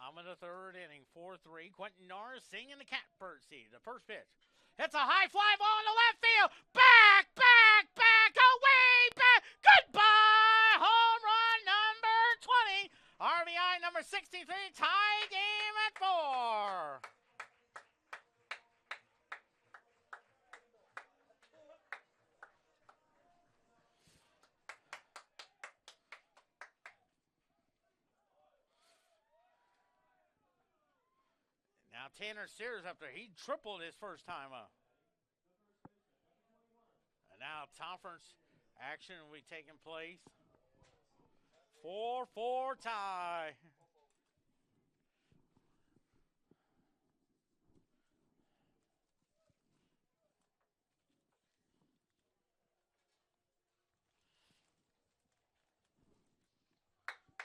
Bottom of the third inning, 4-3. Quentin Norris singing the catbird seat. The first pitch. It's a high fly ball in the left field. Back, away, back. Goodbye. Home run number 20. RBI number 63. Tie game at 4. Now Tanner Sears up there. He tripled his first time up. And now conference action will be taking place. 4-4 tie.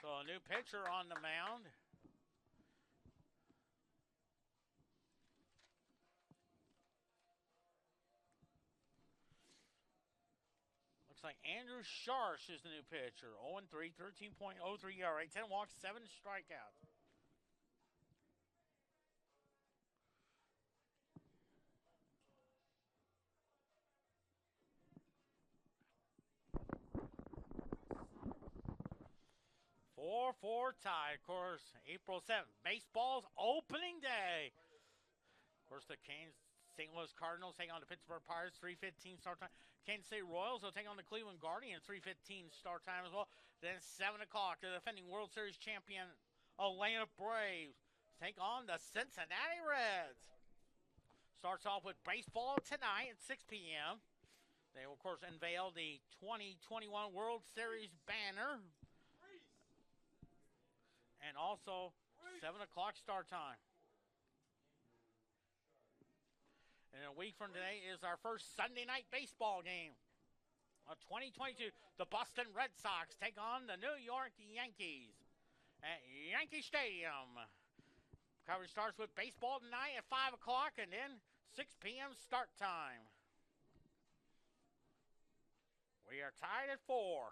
So a new pitcher on the mound. Looks like Andrew Sharsh is the new pitcher. 0-3, 13.03 ERA, 10 walks, 7 strikeouts. Four tie, of course, April 7th. Baseball's opening day. Of course, the St. Louis Cardinals take on the Pittsburgh Pirates, 3:15 start time. Kansas City Royals will take on the Cleveland Guardians, 3:15 start time as well. Then 7 o'clock, the defending World Series champion Atlanta Braves take on the Cincinnati Reds. Starts off with baseball tonight at 6 p.m. They will, of course, unveil the 2021 World Series banner. And also 7 o'clock start time. And a week from today is our first Sunday night baseball game of 2022. The Boston Red Sox take on the New York Yankees at Yankee Stadium. Coverage starts with baseball tonight at 5 o'clock and then 6 p.m. start time. We are tied at 4.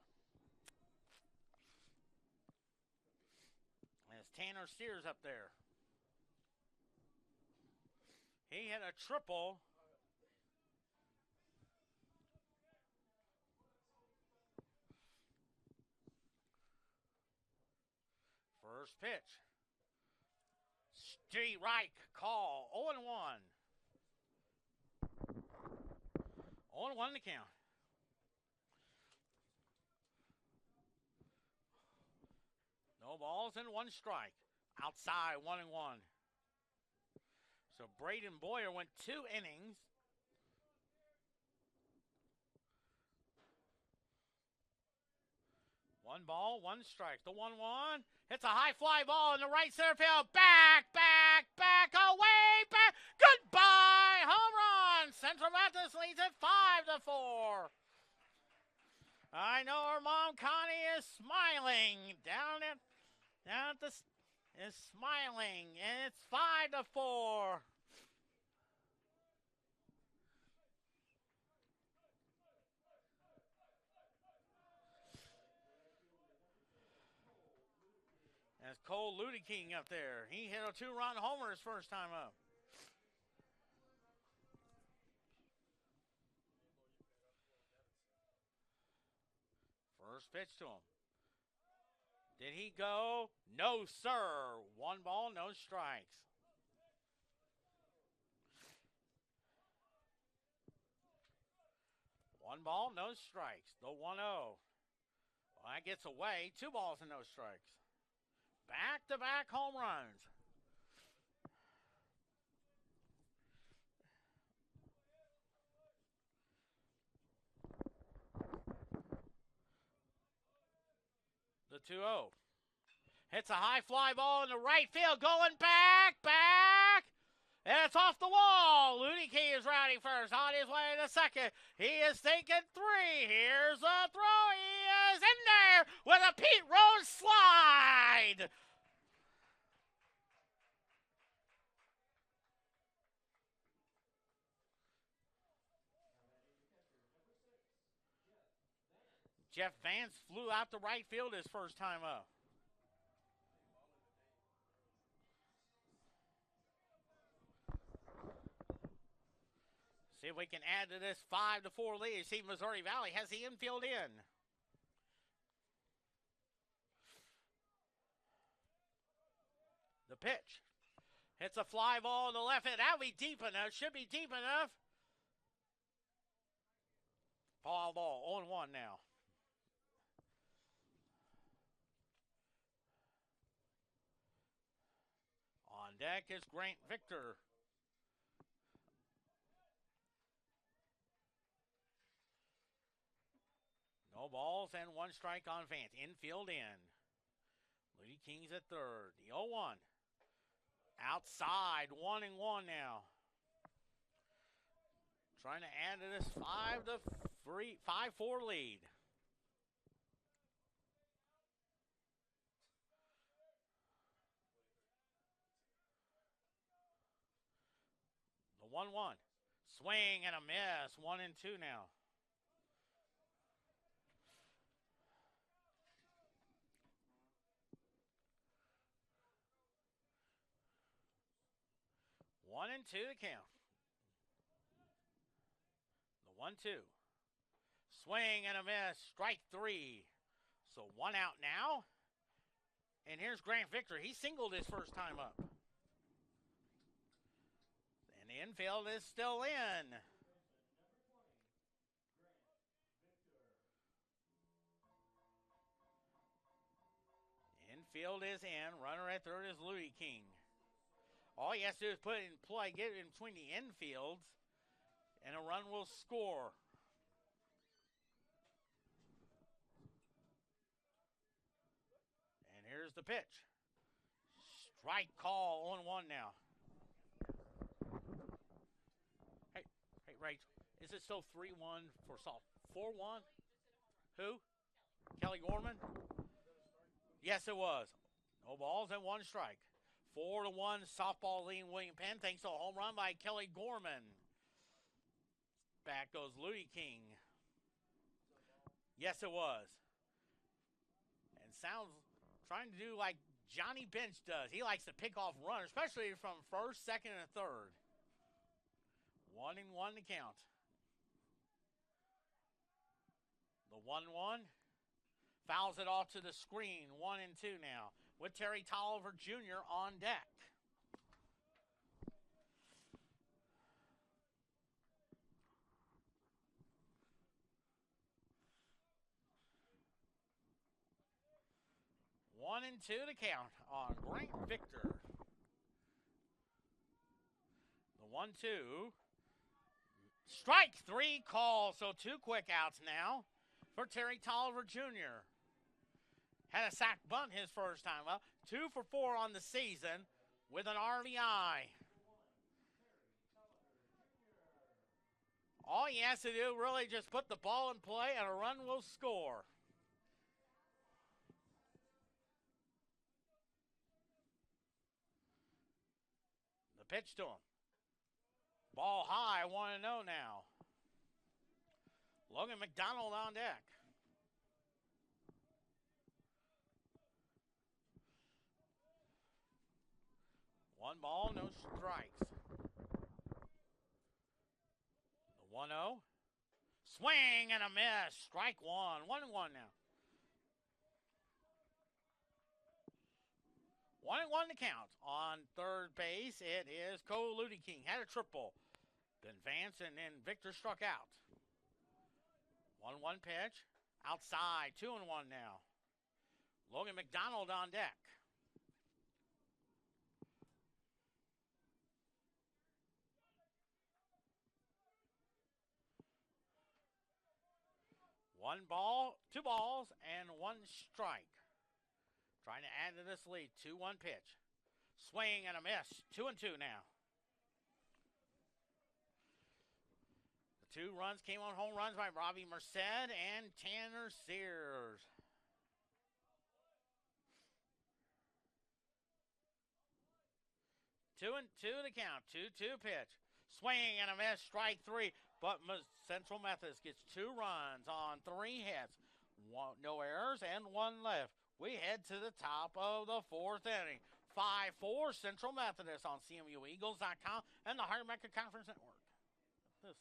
There's Tanner Sears up there. He hit a triple First pitch. Straight right call. 0-1. 0-1 to count. No balls and 1 strike. Outside, 1-1. So Braden Boyer went 2 innings. One ball, 1 strike. The 1-1 hits a high fly ball in the right center field. Back, away, back. Goodbye, home run. Central Methodist leads it 5-4. I know our mom Connie is smiling down at the is smiling, and it's 5-4. That's Cole Ludeking up there. He hit a 2-run homer his first time up. First pitch to him. Did he go? No, sir. 1 ball, no strikes. One ball, no strikes. The 1-0. Well, that gets away. 2 balls and no strikes. Back-to-back home runs. The 2-0. Hits a high fly ball in the right field. Going back. And it's off the wall. Ludeking is rounding first. On his way to second. He is thinking 3. Here's a throw. He is in there with a Pete Rose slide. Jeff Vance flew out to right field his first time up. See if we can add to this 5-4 lead. See if Missouri Valley has the infield in. The pitch. Hits a fly ball to left, and that'll be deep enough. Should be deep enough. Foul ball, 0-1 now. On deck is Grant Victor. No balls and 1 strike on Vance. Infield in. Ludeking's at third. The 0-1. Outside, 1-1 now. Trying to add to this 5-4 lead. The 1-1. Swing and a miss. 1-2 now. One and 2 to count. The 1-2. Swing and a miss. Strike 3. So 1 out now. And here's Grant Victor. He singled his first time up. And the infield is still in. Infield is in. Runner at third is Ludeking. All he has to do is put it in play, get it in between the infields, and a run will score. And here's the pitch. Strike call, 0-1 now. Hey, Rach, is it still 3-1 for Salt? 4-1? Who? Kelly Gorman? Yes, it was. No balls and 1 strike. 4-1 softball leading William Penn, thanks to a home run by Kelly Gorman. Back goes Ludeking. Yes, it was. And sounds trying to do like Johnny Bench does. He likes to pick off runners, especially from first, second, and third. 1-1 to count. The 1-1 fouls it off to the screen. 1-2 now. with Terry Tolliver Jr. on deck. One and two to count on Grant Victor. The 1-2. Strike three call, so two quick outs now for Terry Tolliver Jr. Had a sack bunt his first time up. 2 for 4 on the season with an RBI. All he has to do really just put the ball in play and a run will score. The pitch to him. Ball high, 1-0 now. Logan McDonald on deck. One ball, no strikes. The 1-0. Swing and a miss. Strike one. 1-1 now. 1-1 to count. On third base, it is Cole Ludy King. Had a triple. Then Vance and then Victor struck out. 1-1 pitch. Outside. 2-1 now. Logan McDonald on deck. One ball, 2 balls, and 1 strike. Trying to add to this lead. 2-1 pitch. Swing and a miss. 2-2 now. The 2 runs came on home runs by Robbie Merced and Tanner Sears. 2-2 to count. 2-2 pitch. Swing and a miss. Strike 3. But Central Methodist gets 2 runs on 3 hits. No errors and 1 left. We head to the top of the 4th inning. 5-4 Central Methodist on CMUEagles.com and the Hard Mecca Conference Network. This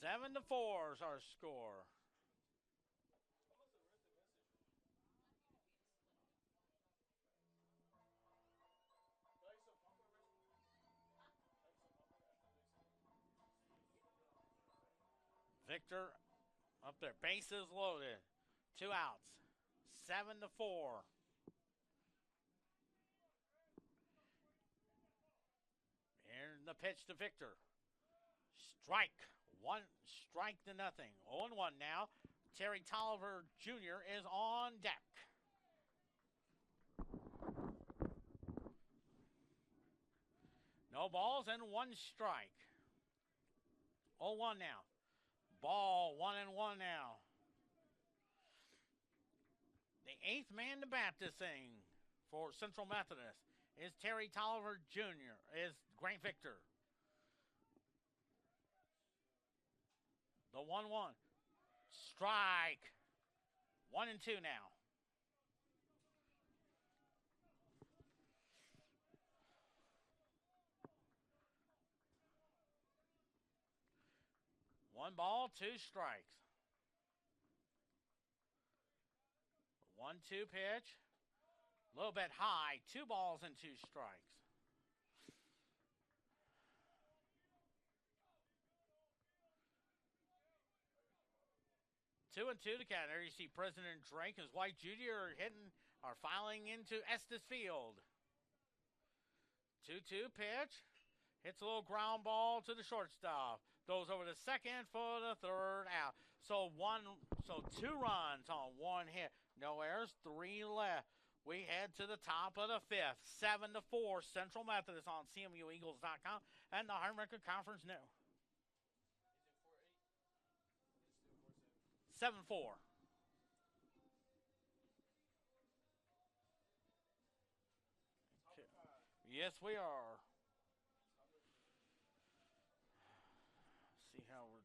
7-4 is our score. Victor up there. Bases loaded. 2 outs. 7-4. Here's the pitch to Victor. Strike. 1 strike to nothing. 0-1 now. Terry Tolliver Jr. is on deck. No balls and 1 strike. 0-1 now. Ball 1-1 now. The 8th man to bat this thing for Central Methodist is Terry Tolliver Jr. is Grant Victor. The 1-1. Strike. 1-2 now. One ball, 2 strikes. 1-2 pitch. A little bit high. 2 balls and 2 strikes. 2-2 to count. There you see President Drake and his wife Judy are filing into Estes Field. 2-2 pitch. Hits a little ground ball to the shortstop. Goes over to second for the 3rd out. So 2 runs on 1 hit. No errors, 3 left. We head to the top of the 5th. 7-4 Central Methodist on CMUEagles.com and the Hard Record Conference New. 7-4. Yes, we are. See how we're.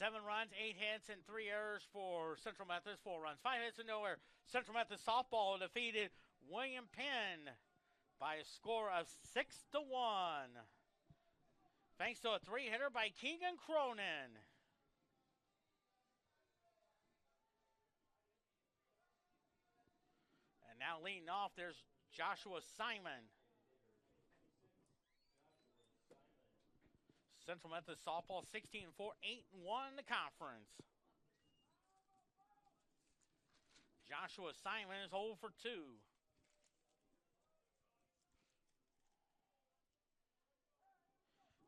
Seven runs, 8 hits, and 3 errors for Central Methodist. 4 runs, 5 hits, and no error. Central Methodist softball defeated William Penn by a score of 6-1. Thanks to a 3-hitter by Keegan Cronin. And now leading off, there's Joshua Simon. Central Methodist softball 16-4, 8-1 in the conference. Joshua Simon is 0 for 2.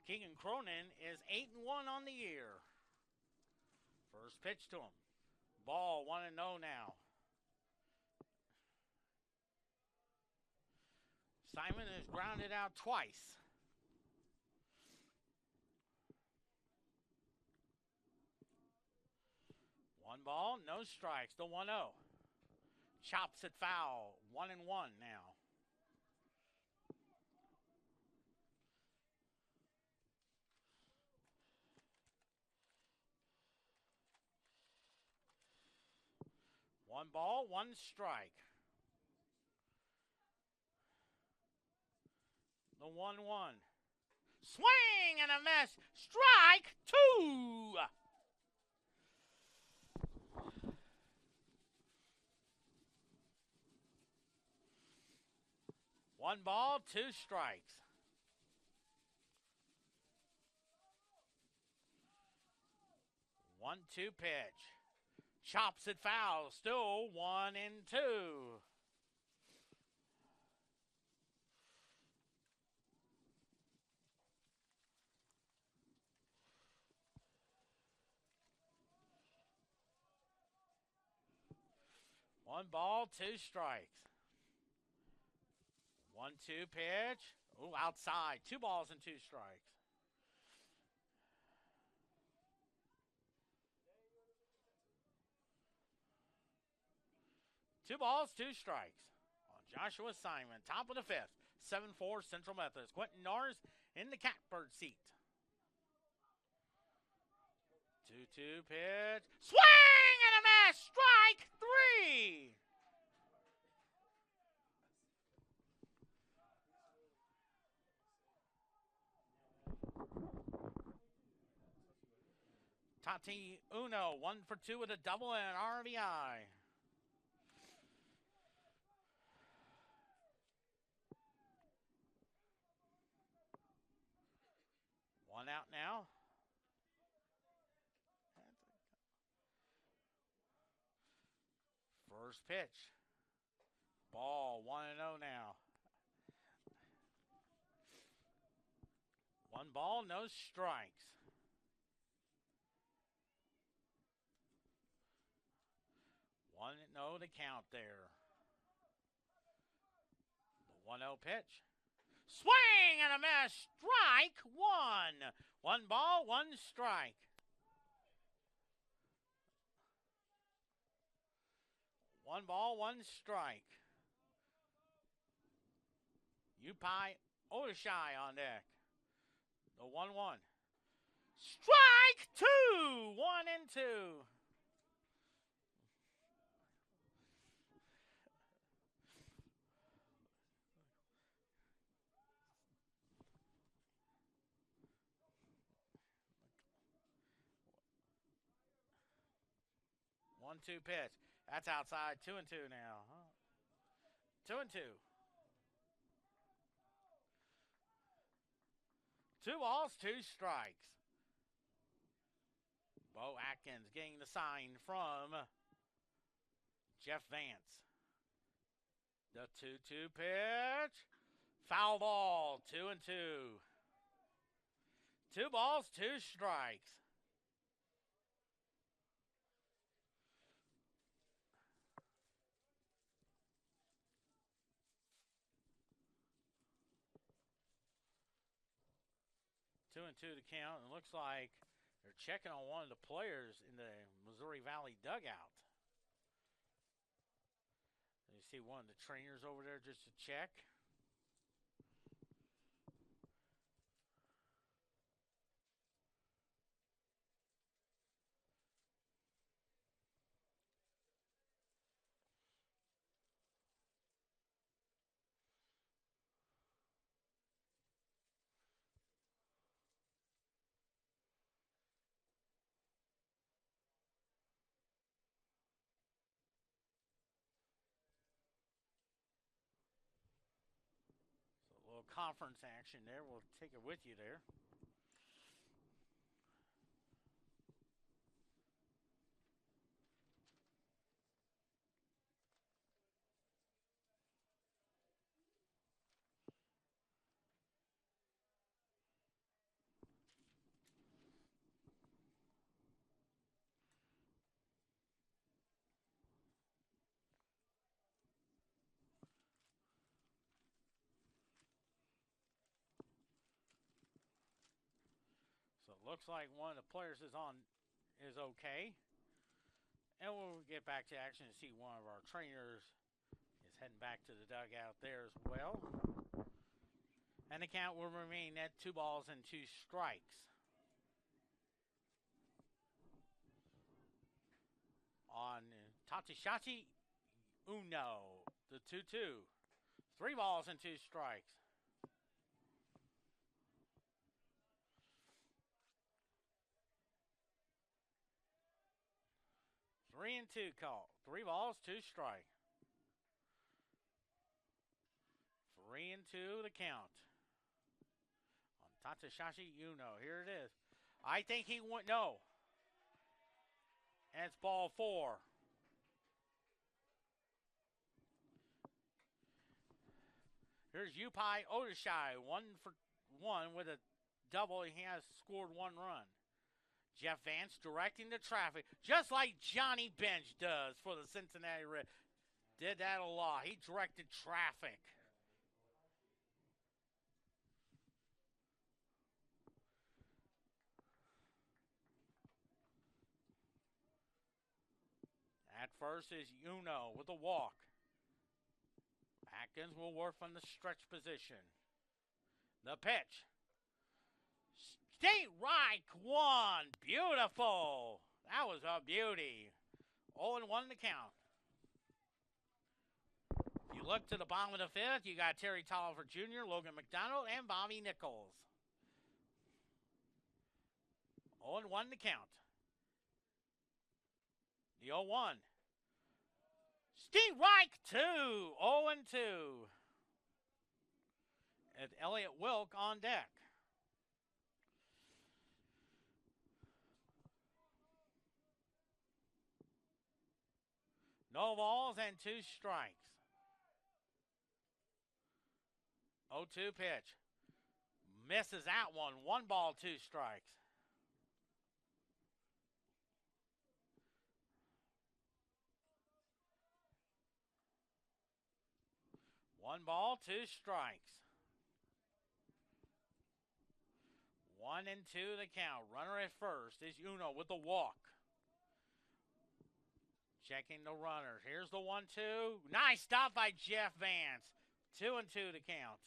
Keegan Cronin is 8-1 on the year. First pitch to him. Ball 1-0 now. Simon has grounded out twice. One ball, no strikes, the 1-0. Chops it foul, 1-1 now. One ball, 1 strike. The 1-1. Swing and a miss. Strike 2. 1 ball, 2 strikes. 1-2 pitch. Chops it foul. Still 1-2. One ball, 2 strikes. 1-2 pitch. Oh, outside. 2 balls and 2 strikes. Two balls, 2 strikes. On Joshua Simon, top of the 5th. 7-4 Central Methodist. Quentin Norris in the catbird seat. 2-2 pitch. Swing and a miss. Strike 3. Tati Uno, 1 for 2 with a double and an RBI. One out now. First pitch. Ball, 1-0 now. 1 ball, no strikes. 1-0 to count there. The 1-0 pitch. Swing and a miss. Strike 1. 1 ball, 1 strike. 1 ball, 1 strike. Upai Odashai on deck. The 1-1. Strike 2. 1-2. One-two pitch. That's outside. 2-2 now. 2-2. 2 balls, 2 strikes. Bo Atkins getting the sign from Jeff Vance. The 2-2 pitch. Foul ball. 2-2. 2 balls, 2 strikes. Two and two to count. It looks like they're checking on one of the players in the Missouri Valley dugout. You see one of the trainers over there just to check. Conference action there. We'll take it with you there. Looks like one of the players is okay. And we'll get back to action and see one of our trainers is heading back to the dugout there as well. And the count will remain at 2 balls and 2 strikes. On Tatishachi Uno, the 2-2. 3 balls and 2 strikes. 3-2 call. 3 balls, 2 strikes. 3-2 the count. On Tatashashi Uno. Here it is. I think he went. No. And it's ball 4. Here's Yupai Odashai, 1-for-1 with a double. He has scored 1 run. Jeff Vance directing the traffic, just like Johnny Bench does for the Cincinnati Reds. Did that a lot. He directed traffic. At first is Uno with a walk. Atkins will work from the stretch position. The pitch. State right, 1. Beautiful. That was a beauty. 0-1 to count. If you look to the bottom of the 5th, you got Terry Tolliver Jr., Logan McDonald, and Bobby Nichols. 0-1 to count. The 0-1. Steve Reich, 2. 0-2. And Elliott Wilk on deck. No balls and 2 strikes. 0-2 pitch. Misses that one. 1 ball, 2 strikes. One ball, 2 strikes. 1-2 the count. Runner at first is Uno with the walk. Checking the runners. Here's the 1-2. Nice stop by Jeff Vance. 2-2 to count.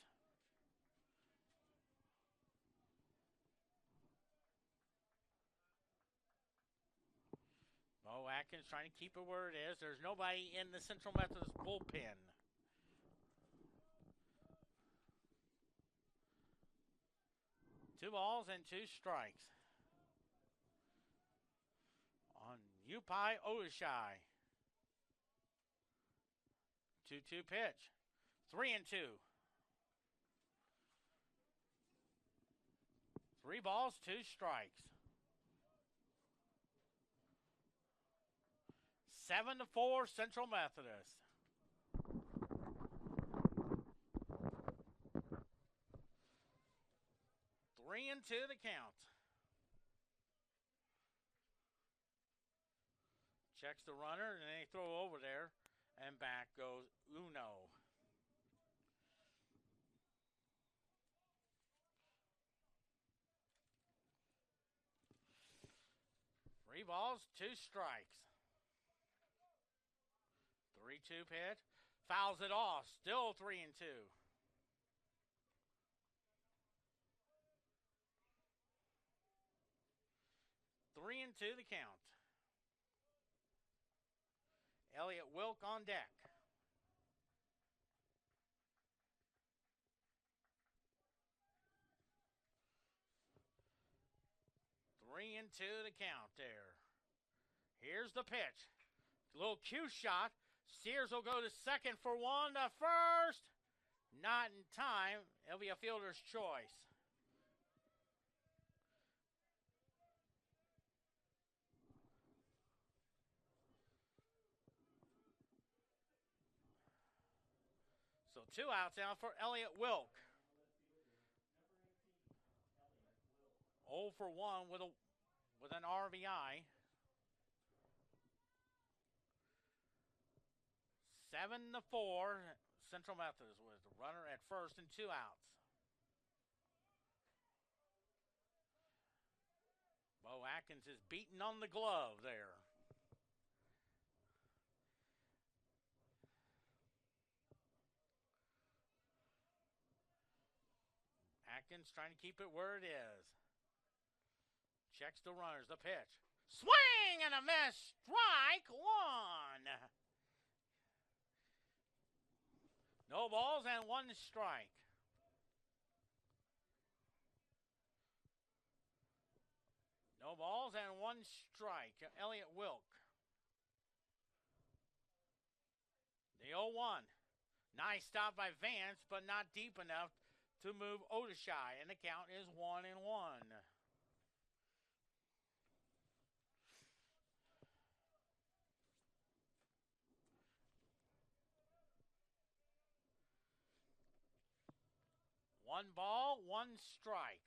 Bo Atkins trying to keep it where it is. There's nobody in the Central Methodist bullpen. Two balls and 2 strikes. On Yupai Odashai. 2-2 pitch. 3-2. 3 balls, 2 strikes. 7-4 Central Methodist. Three and 2 the count. Checks the runner, and they throw over there, and back goes Uno. Three balls, 2 strikes. 3-2 pitch. Fouls it off. Still 3-2. 3-2 the count. Elliott Wilk on deck. Three and 2 the count there. Here's the pitch. A little cue shot. Sears will go to second for 1 to first. Not in time. It'll be a fielder's choice. So 2 outs now for Elliott Wilk. 0 for 1 with an RBI. 7-4 Central Methodist with the runner at first and 2 outs. Bo Atkins is beating on the glove there. Atkins trying to keep it where it is. Checks the runners, the pitch. Swing and a miss. Strike 1. No balls and 1 strike. No balls and 1 strike. Elliott Wilk. The 0-1. Nice stop by Vance, but not deep enough to move Otashai, and the count is 1-1. One ball, one strike.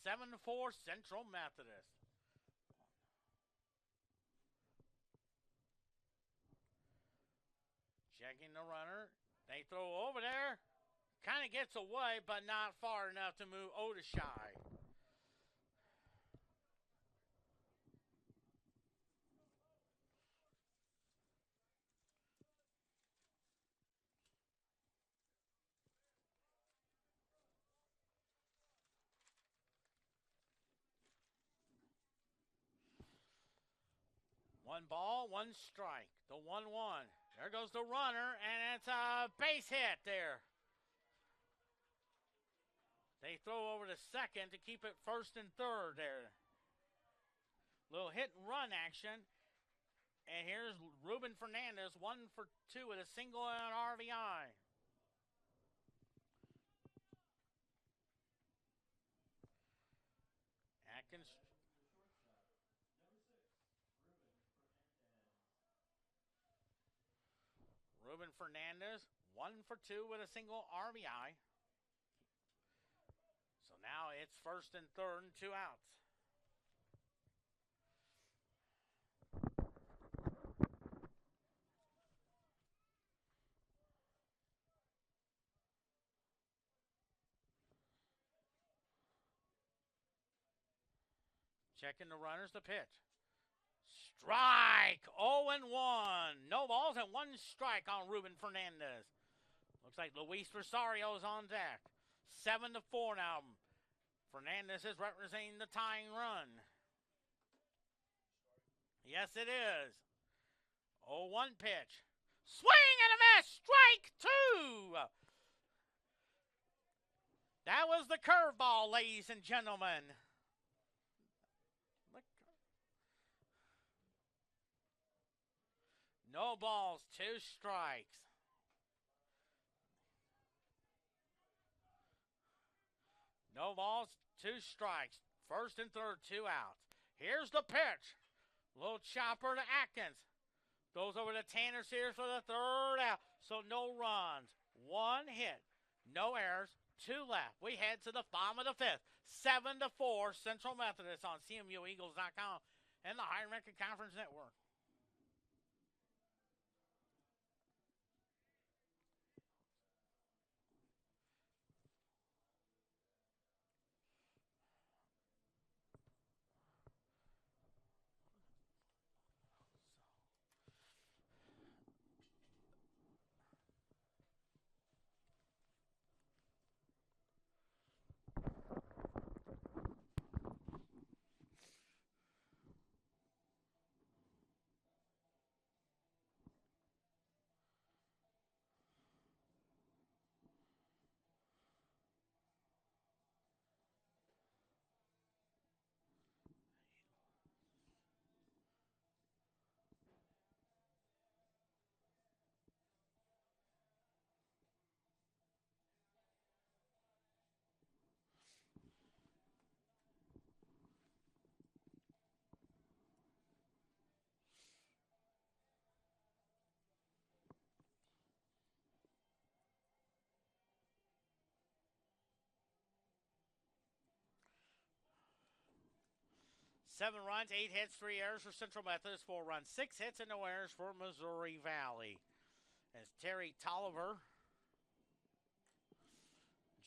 7-4 Central Methodist. Checking the runner. They throw over there. Kind of gets away, but not far enough to move Otashai. One ball, one strike. The 1-1. There goes the runner, and it's a base hit there. They throw over to second to keep it first and third there. Little hit and run action. And here's Ruben Fernandez, 1 for 2 with a single and an RBI. Atkins. Ruben Fernandez, 1 for 2 with a single RBI. So now it's first and third and 2 outs. Checking the runners, the pitch. Strike! 0-1. No balls and 1 strike on Ruben Fernandez. Looks like Luis Rosario's on deck. 7-4 now. Fernandez is representing the tying run. Yes, it is. 0-1 pitch. Swing and a miss! Strike 2! That was the curveball, ladies and gentlemen. No balls, 2 strikes. No balls, 2 strikes. First and third, 2 outs. Here's the pitch. Little chopper to Atkins. Goes over to Tanner Sears for the third out. So no runs. 1 hit. No errors. 2 left. We head to the bottom of the 5th. 7-4 Central Methodist on CMUEagles.com and the Higher American Conference Network. Seven runs, 8 hits, 3 errors for Central Methodist, 4 runs, 6 hits, and no errors for Missouri Valley. As Terry Tolliver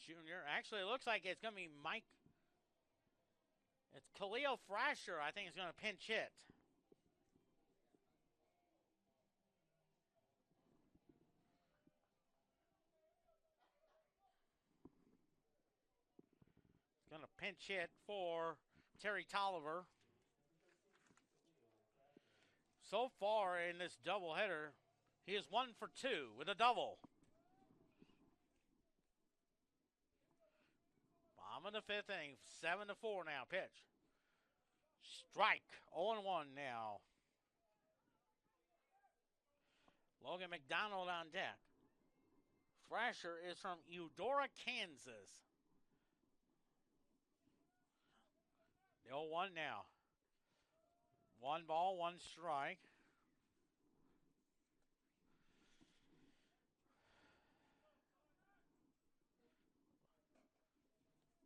Jr. Actually, it looks like it's going to be Mike. It's Khalil Frasher, I think, is going to pinch hit. Going to pinch hit for Terry Tolliver. So far in this doubleheader, he is 1 for 2 with a double. Bottom of the 5th inning, 7-4 now. Pitch. Strike. 0-1 now. Logan McDonald on deck. Thrasher is from Eudora, Kansas. The 0-1 now. 1 ball, 1 strike.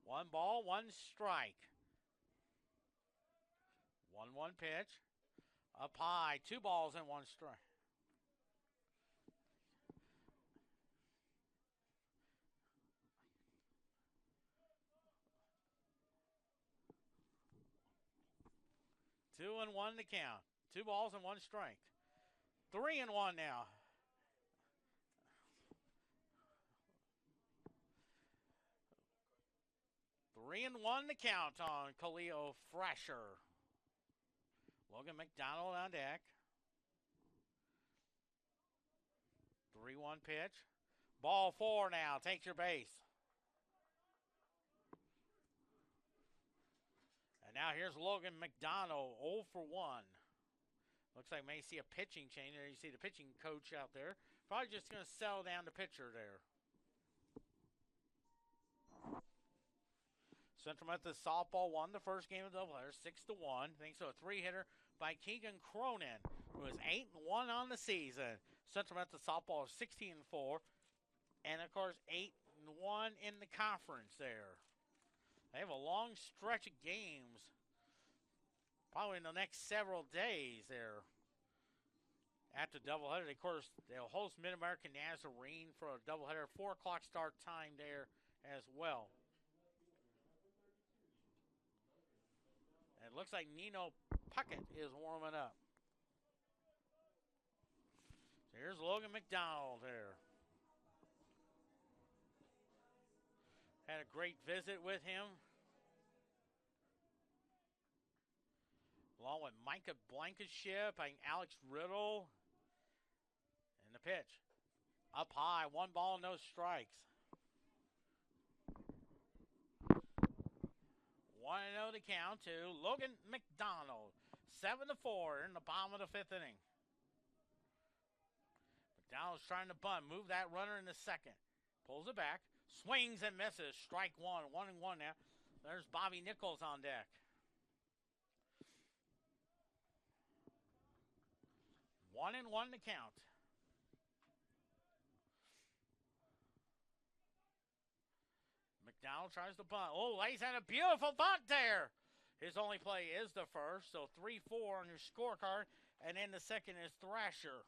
One ball, 1 strike. 1-1 pitch. Up high, 2 balls and 1 strike. Two and 1 to count. 2 balls and 1 strike. 3-1 now. Three and 1 to count on Khalil Thrasher. Logan McDonald on deck. 3-1 pitch. Ball 4 now. Takes your base. And now here's Logan McDonald, 0 for 1. Looks like may see a pitching change there. You see the pitching coach out there. Probably just going to settle down the pitcher there. Central Methodist softball won the first game of the doubleheader, 6-1. Thanks to a 3-hitter by Keegan Cronin, who is 8-1 on the season. Central Methodist softball is 16-4, and of course 8-1 in the conference there. They have a long stretch of games, probably in the next several days there. At the doubleheader, of course, they'll host Mid-American Nazarene for a doubleheader, 4 o'clock start time there as well. It looks like Nino Puckett is warming up. So here's Logan McDonald there. Had a great visit with him. Along with Micah Blankenship and Alex Riddle. And the pitch. Up high, 1 ball, no strikes. 1-0 to count to Logan McDonald. 7-4 in the bottom of the 5th inning. McDonald's trying to bunt. Move that runner in the second. Pulls it back. Swings and misses. Strike 1. 1-1 now. There's Bobby Nichols on deck. 1-1 to count. McDonald tries to bunt. Oh, lays out a beautiful bunt there. His only play is the first, so 3-4 on your scorecard. And then the second is Thrasher.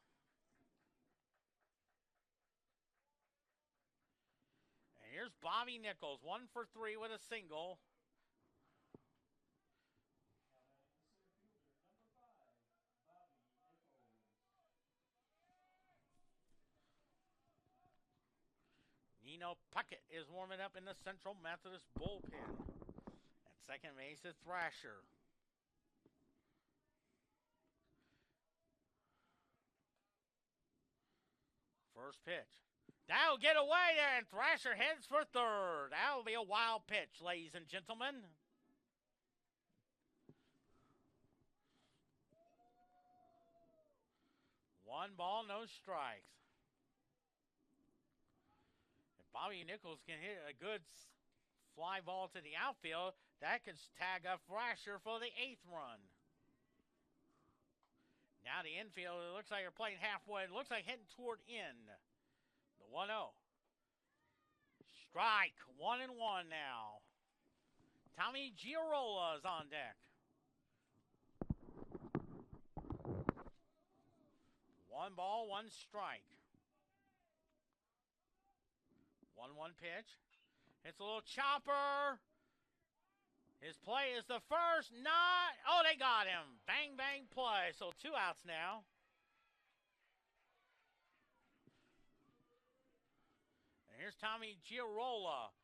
And here's Bobby Nichols, 1 for 3 with a single. Nino Puckett is warming up in the Central Methodist bullpen. At second base is Thrasher. First pitch. That'll get away there, and Thrasher heads for third. That'll be a wild pitch, ladies and gentlemen. One ball, no strikes. Bobby Nichols can hit a good fly ball to the outfield. That could tag up Thrasher for the 8th run. Now the infield, it looks like you're playing halfway. It looks like heading toward in. The 1-0. Strike. 1-1 now. Tommy Giarola is on deck. 1 ball, 1 strike. 1-1 pitch. It's a little chopper. His play is the first. Not. Oh, they got him. Bang, bang play. So 2 outs now. And here's Tommy Giarola.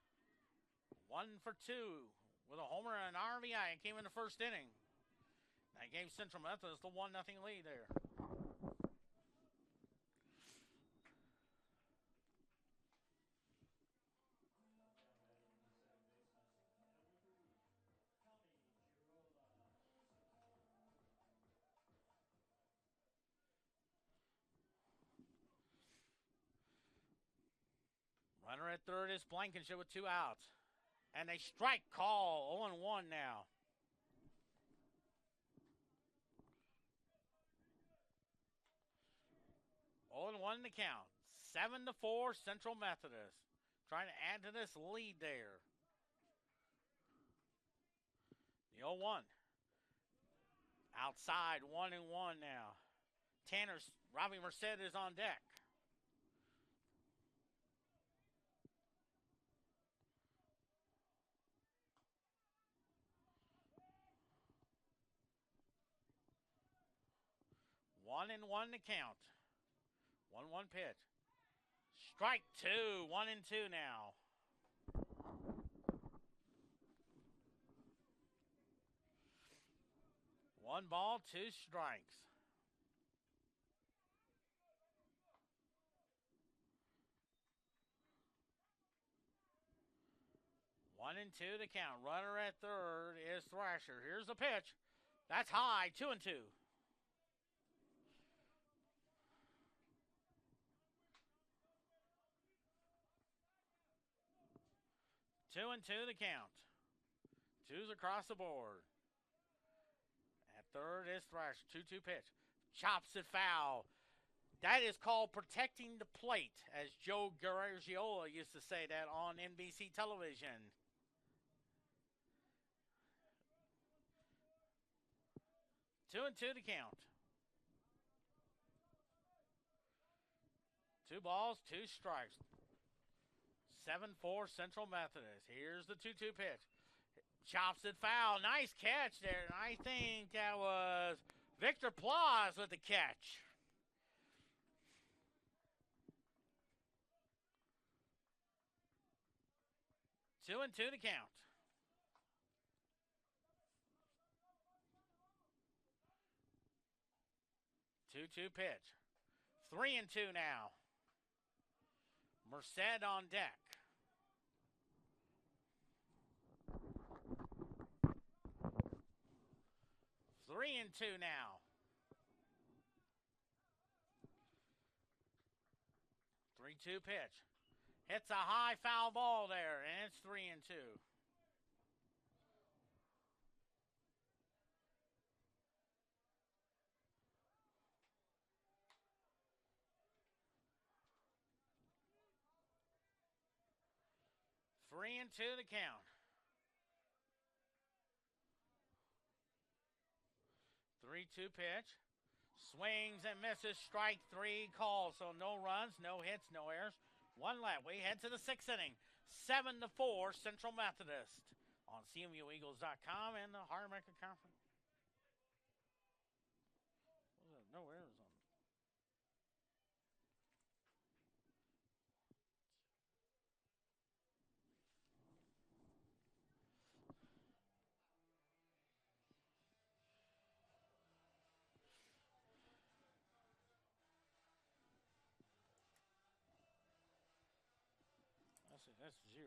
1 for 2 with a homer and an RBI. It came in the first inning. That gave Central Methodist the 1-0 lead there. at third is Blankenship with 2 outs. And a strike call, 0-1 now. Oh and 1 to count. 7-4 Central Methodist. Trying to add to this lead there. The 0-1. Outside, 1-1 now. Robbie Merced is on deck. One and 1 to count. 1-1 pitch. Strike 2. 1-2 now. One ball, 2 strikes. One and 2 to count. Runner at third is Thrasher. Here's the pitch. That's high. 2-2. 2-2 to count. 2's across the board. At third is Thrasher. 2-2 pitch. Chops it foul. That is called protecting the plate, as Joe Garagiola used to say that on NBC television. Two and 2 to count. 2 balls, 2 strikes. 7-4 Central Methodist. Here's the 2-2 pitch. Chops it foul. Nice catch there. And I think that was Victor Plaus with the catch. Two and 2 to count. 2-2 pitch. 3-2 now. Merced on deck. Three and 2 now. 3-2 pitch. Hits a high foul ball there, and it's 3-2. Three and 2 to count. 3-2 pitch. Swings and misses. Strike 3 call. So no runs, no hits, no errors. One left. We head to the 6th inning. 7-4 Central Methodist on CMUEagles.com and the Hard America Conference. No errors on. That's 0.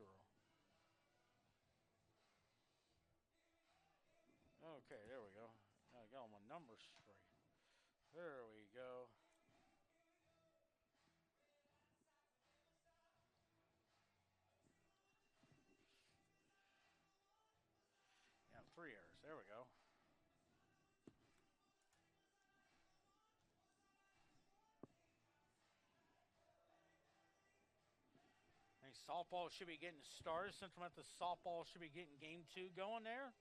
Okay, there we go. I got all my numbers straight. There we go. Yeah, 3 errors. There we go. Softball should be getting started. Central Methodist softball should be getting game 2 going there.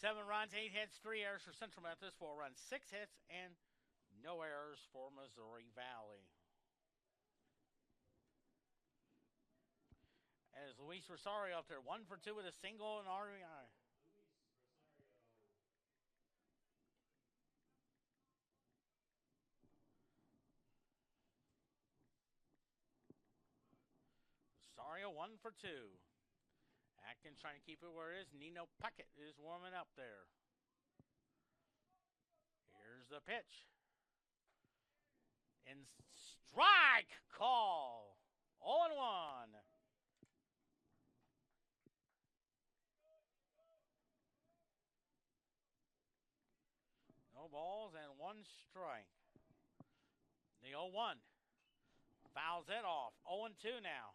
Seven runs, 8 hits, 3 errors for Central Methodist. 4 runs, 6 hits, and no errors for Missouri Valley. As Luis Rosario up there, 1 for 2 with a single and RBI. Rosario 1 for 2. Atkins trying to keep it where it is. Nino Puckett is warming up there. Here's the pitch. And strike call. 0-1. No balls and 1 strike. The 0-1. Fouls it off. 0-2 now.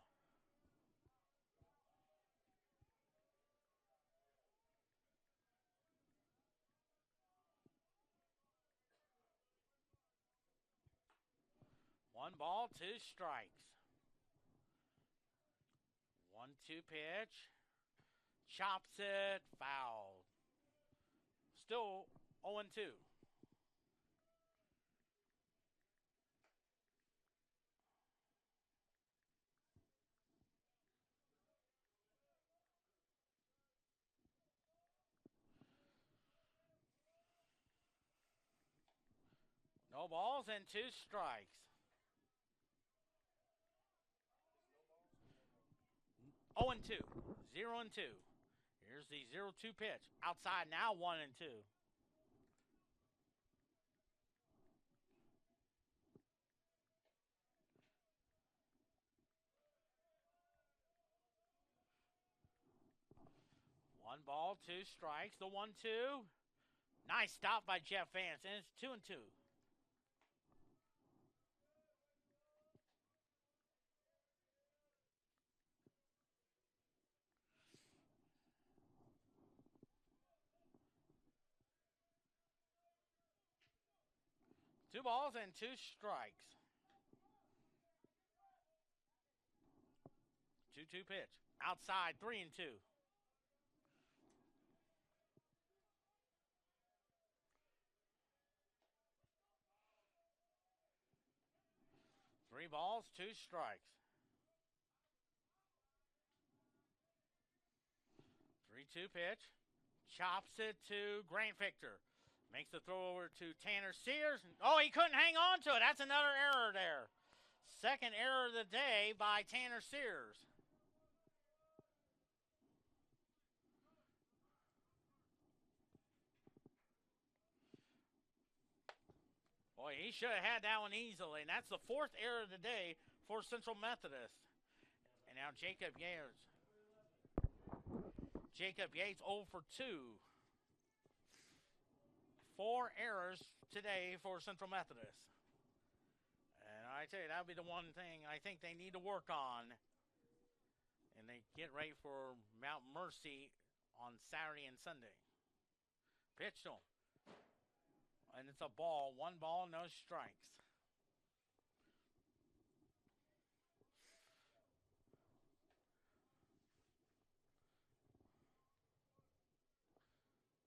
One ball, 2 strikes. 1-2 pitch. Chops it. Fouled. Still 0-2. No balls and 2 strikes. 0-2. 0-2. Here's the 0-2 pitch. Outside now, 1-2. One ball, 2 strikes. The 1-2. Nice stop by Jeff Vance, and it's 2-2. Two balls and 2 strikes. 2-2 pitch. Outside, 3-2. Three balls, 2 strikes. 3-2 pitch. Chops it to Grant Victor. Makes the throw over to Tanner Sears. Oh, he couldn't hang on to it. That's another error there. Second error of the day by Tanner Sears. Boy, he should have had that one easily. And that's the 4th error of the day for Central Methodist. And now Jacob Yates. Jacob Yates 0 for 2. 4 errors today for Central Methodist. And I tell you, that would be the one thing I think they need to work on. And they get ready for Mount Mercy on Saturday and Sunday. Pitch to him. And it's a ball. 1 ball, no strikes.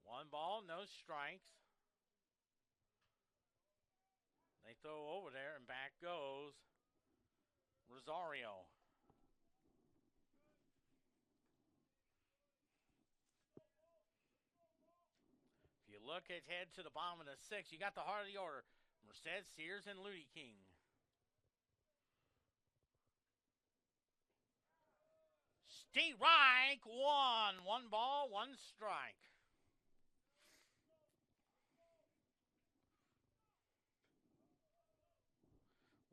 One ball, no strikes. They throw over there, and back goes Rosario. If you look ahead to the bottom of the 6th, you got the heart of the order. Merced, Sears, and Ludi King. Strike 1. 1 ball, 1 strike.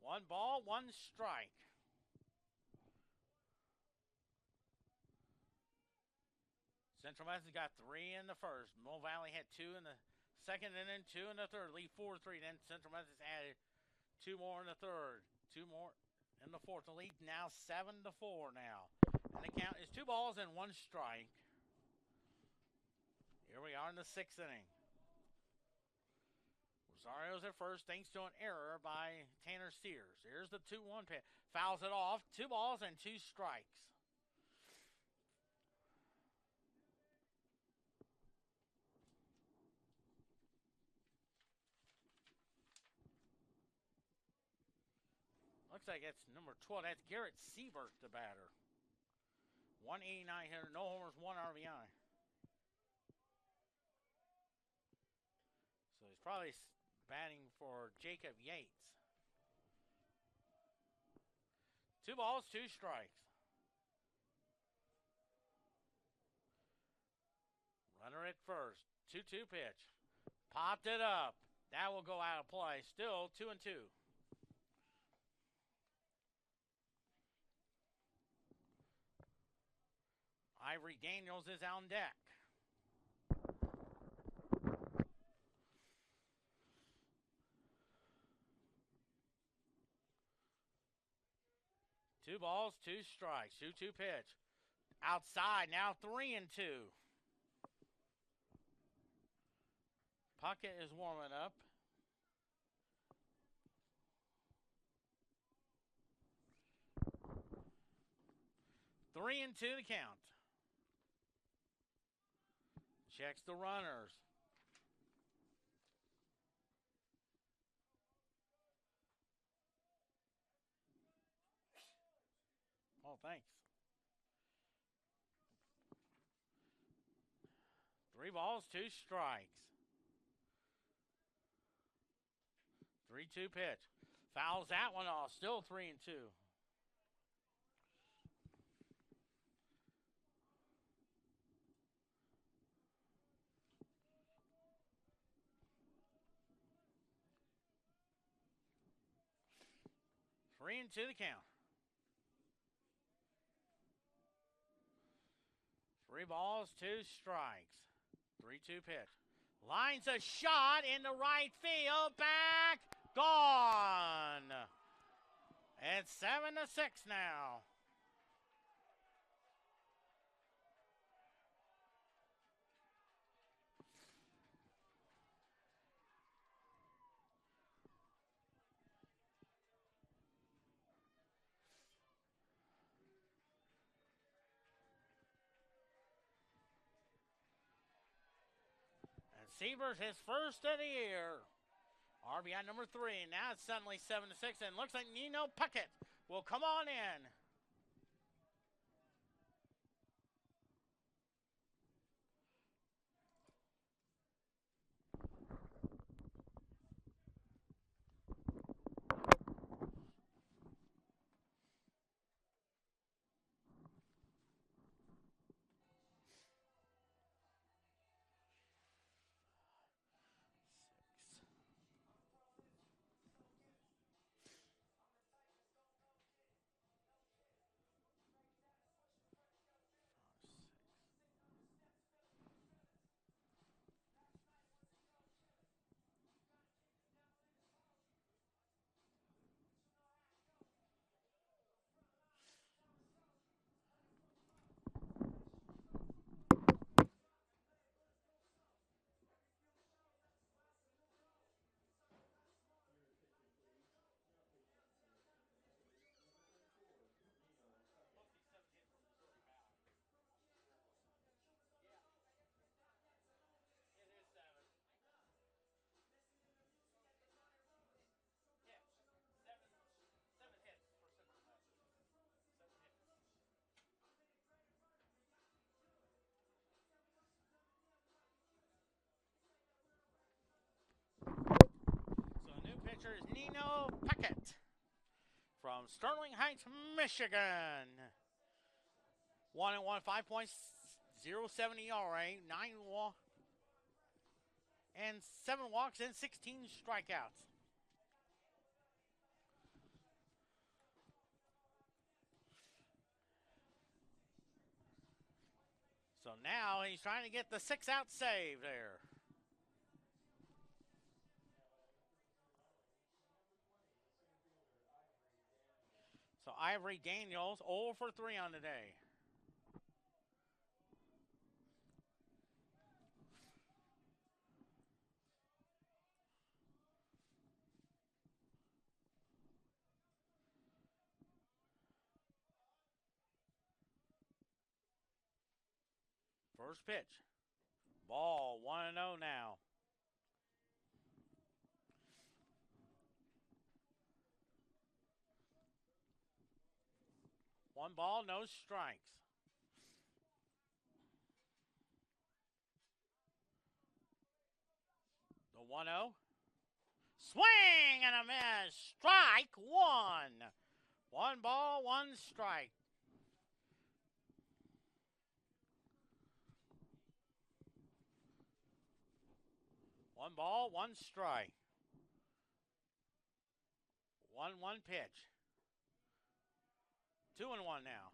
One ball, 1 strike. Central Methodist got 3 in the first. Mill Valley had 2 in the second, and then 2 in the third. Lead 4-3. Then Central Methodist added 2 more in the third, 2 more in the fourth. The lead now 7-4 now. And the count is 2 balls and 1 strike. Here we are in the 6th inning. Rosario's at first thanks to an error by Tanner Sears. Here's the 2-1 pitch. Fouls it off. 2 balls and 2 strikes. Looks like it's number 12. That's Garrett Siebert, the batter. 189 hitter, no homers, 1 RBI. So he's probably batting for Jacob Yates. 2 balls, 2 strikes. Runner at first. 2-2 pitch. Popped it up. That will go out of play. Still 2-2. Ivory Daniels is on deck. Two balls, 2 strikes. 2-2 pitch. Outside, now 3-2. Puckett is warming up. Three and 2 to count. Checks the runners. Oh, thanks. 3 balls, 2 strikes. 3-2 pitch. Fouls that one off. Still 3-2. Three and 2 the count. 3 balls, 2 strikes. 3-2 pitch. Lines a shot into right field. Back. Gone. It's 7-6 now. Sievers his first of the year. RBI number 3. Now it's suddenly 7-6, and looks like Nino Puckett will come on in. Pitcher is Nino Puckett from Sterling Heights, Michigan. 1-1, 5.07 ERA, 7 walks and 16 strikeouts. So now he's trying to get the 6-out save there. So Ivory Daniels 0 for 3 on the day. First pitch. Ball 1-0 now. 1 ball, no strikes. 1-0. Swing and a miss. Strike one. 1 ball, 1 strike. One ball, 1 strike. 1-1 pitch. 2-1 now.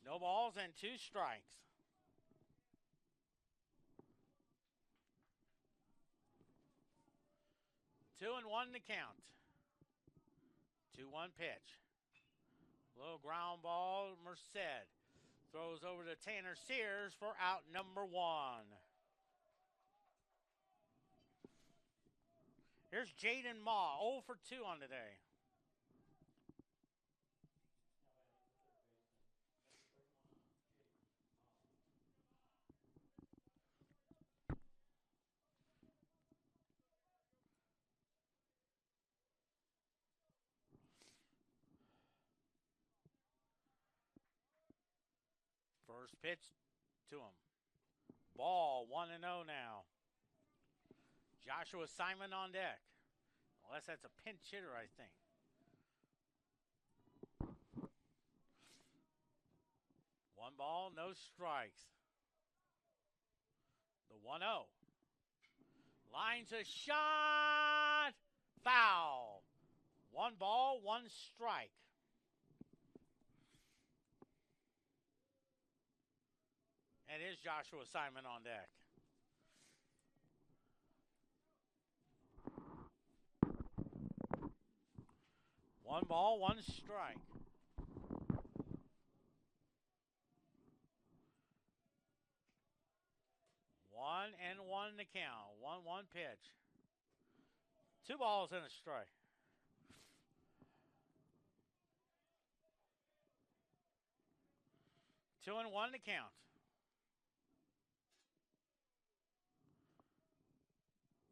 No balls and 2 strikes. 2-1 to count. 2-1 pitch. Little ground ball. Merced throws over to Tanner Sears for out number 1. Here's Jaden Ma, 0 for 2 on today. First pitch to him. Ball, 1-0 now. Joshua Simon on deck. Unless that's a pinch hitter, I think. One ball, no strikes. The 1-0. Lines a shot. Foul. 1 ball, 1 strike. It is Joshua Simon on deck. One ball, 1 strike. 1-1 to count. 1-1 pitch. 2 balls and a strike. Two and one to count.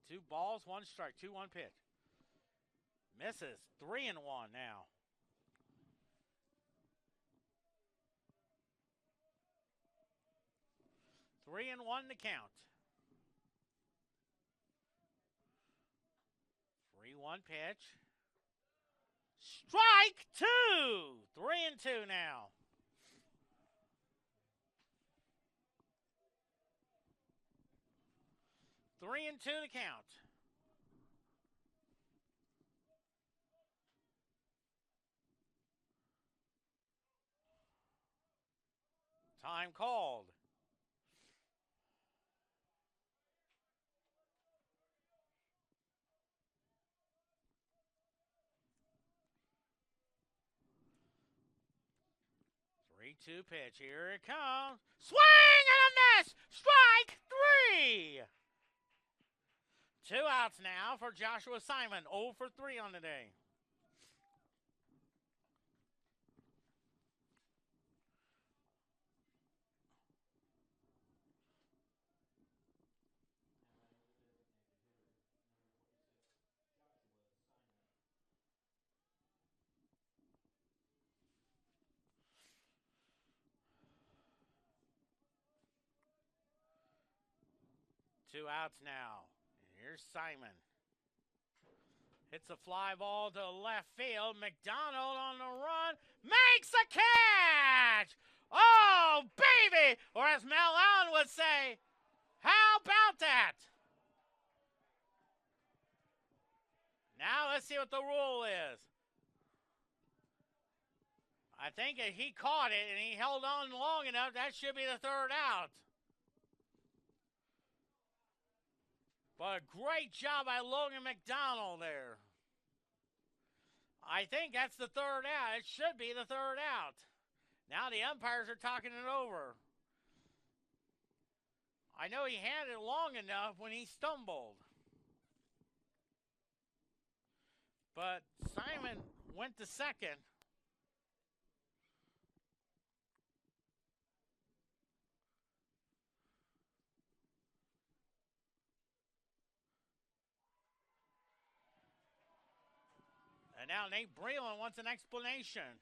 2 balls, 1 strike. 2-1 pitch. Misses. 3-1 now. 3-1 to count. 3-1 pitch. Strike 2. 3-2 now. 3-2 to count. Time called. Three-two pitch. Here it comes. Swing and a miss. Strike 3. 2 outs now for Joshua Simon. 0 for 3 on the day. Two outs now. Here's Simon. Hits a fly ball to left field. McDonald on the run. Makes a catch! Oh, baby! Or as Mel Allen would say, how about that? Now let's see what the rule is. I think if he caught it and he held on long enough, that should be the 3rd out. But a great job by Logan McDonald there. I think that's the 3rd out. It should be the 3rd out. Now the umpires are talking it over. I know he had it long enough when he stumbled. But Simon went to second. And now Nate Breland wants an explanation.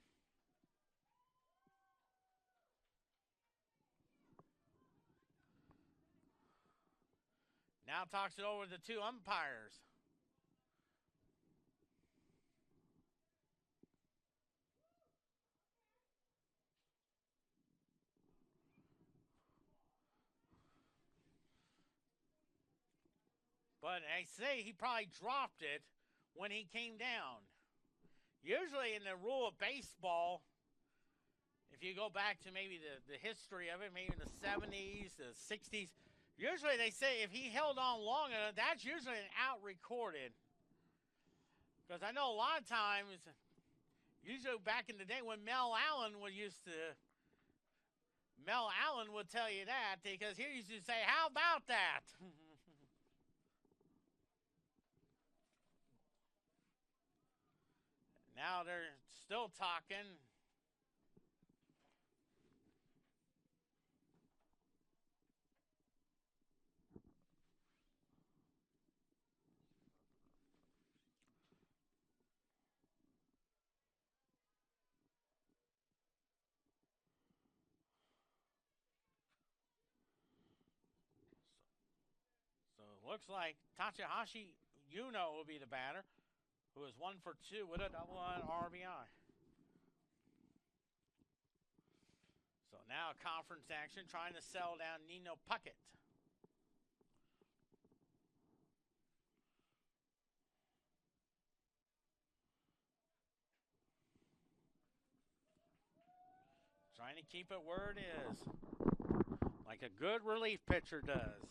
Now talks it over to the two umpires. But I say he probably dropped it when he came down. Usually in the rule of baseball, if you go back to maybe the history of it, maybe in the 70s, the 60s, usually they say if he held on long enough, that's usually an out recorded. Because I know a lot of times, usually back in the day when Mel Allen would tell you that because he used to say, "How about that?" Now they're still talking. So it looks like Takahashi Yuno will be the batter, who is 1 for 2 with a double and RBI. So now conference action trying to settle down Nino Puckett. Trying to keep it where it is, like a good relief pitcher does.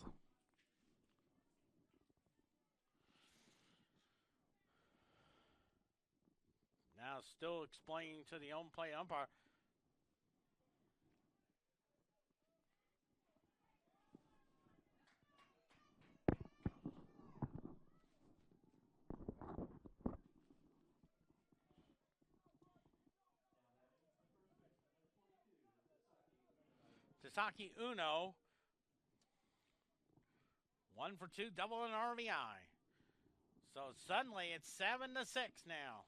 Now still explaining to the home plate umpire. Tasaki Uno, 1 for 2, double and RBI. So suddenly it's 7-6 now.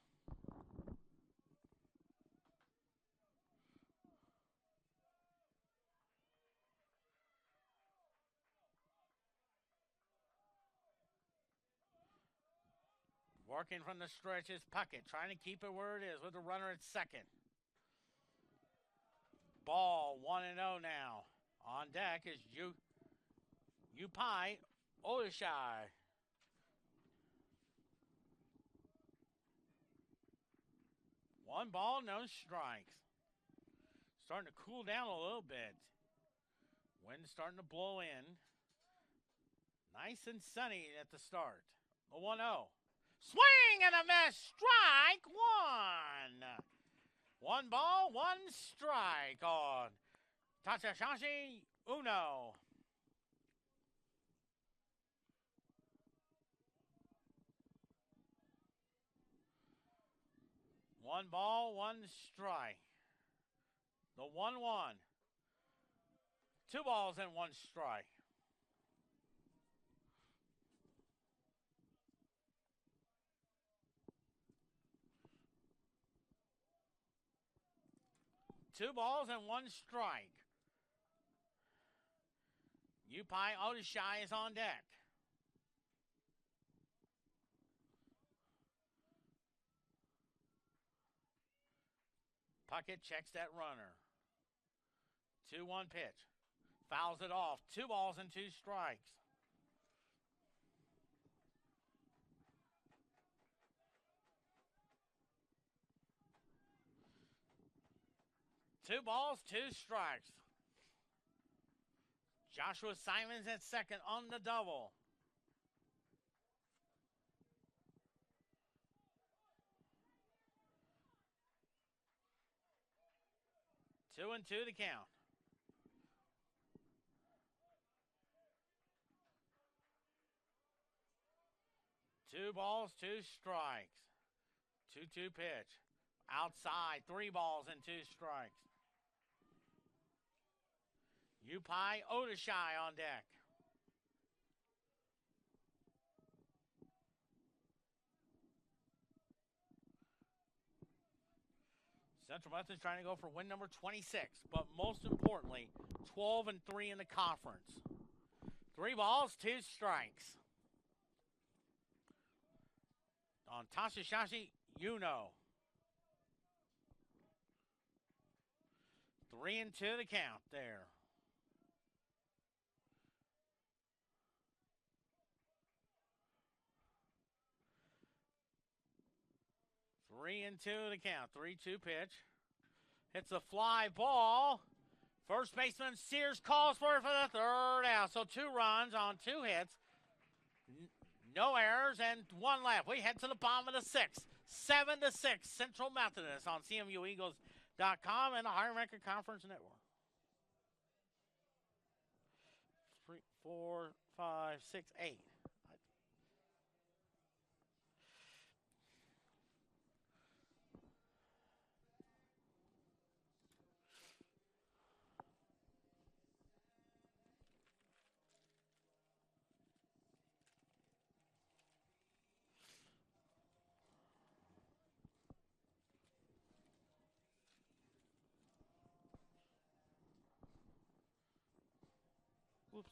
Working from the stretch is Puckett, trying to keep it where it is with the runner at second. Ball 1-0 now. On deck is Upai Odishai. One ball, no strikes. Starting to cool down a little bit. Wind starting to blow in. Nice and sunny at the start. The 1-0. Swing and a miss. Strike one. One ball, one strike on Takahashi Uno. One ball, one strike. The 1-1. 2 balls and 1 strike. Two balls and 1 strike. Upai Odishai is on deck. Puckett checks that runner. 2-1 pitch. Fouls it off. 2 balls and 2 strikes. Two balls, 2 strikes. Joshua Simons at second on the double. Two and 2 to count. Two balls, 2 strikes. 2-2 pitch. Outside, 3 balls and 2 strikes. Upai Odishai on deck. Central Methodist trying to go for win number 26, but most importantly, 12-3 in the conference. 3 balls, 2 strikes. On Tashishashi Yuno. 3-2 the count there. Three and two the count. 3-2 pitch. Hits a fly ball. First baseman Sears calls for it for the third out. So 2 runs on 2 hits. No errors and 1 left. We head to the bottom of the 6th. 7-6 Central Methodist on CMUEagles.com and the Higher American Conference Network. 3, 4, 5, 6, 8. Oops.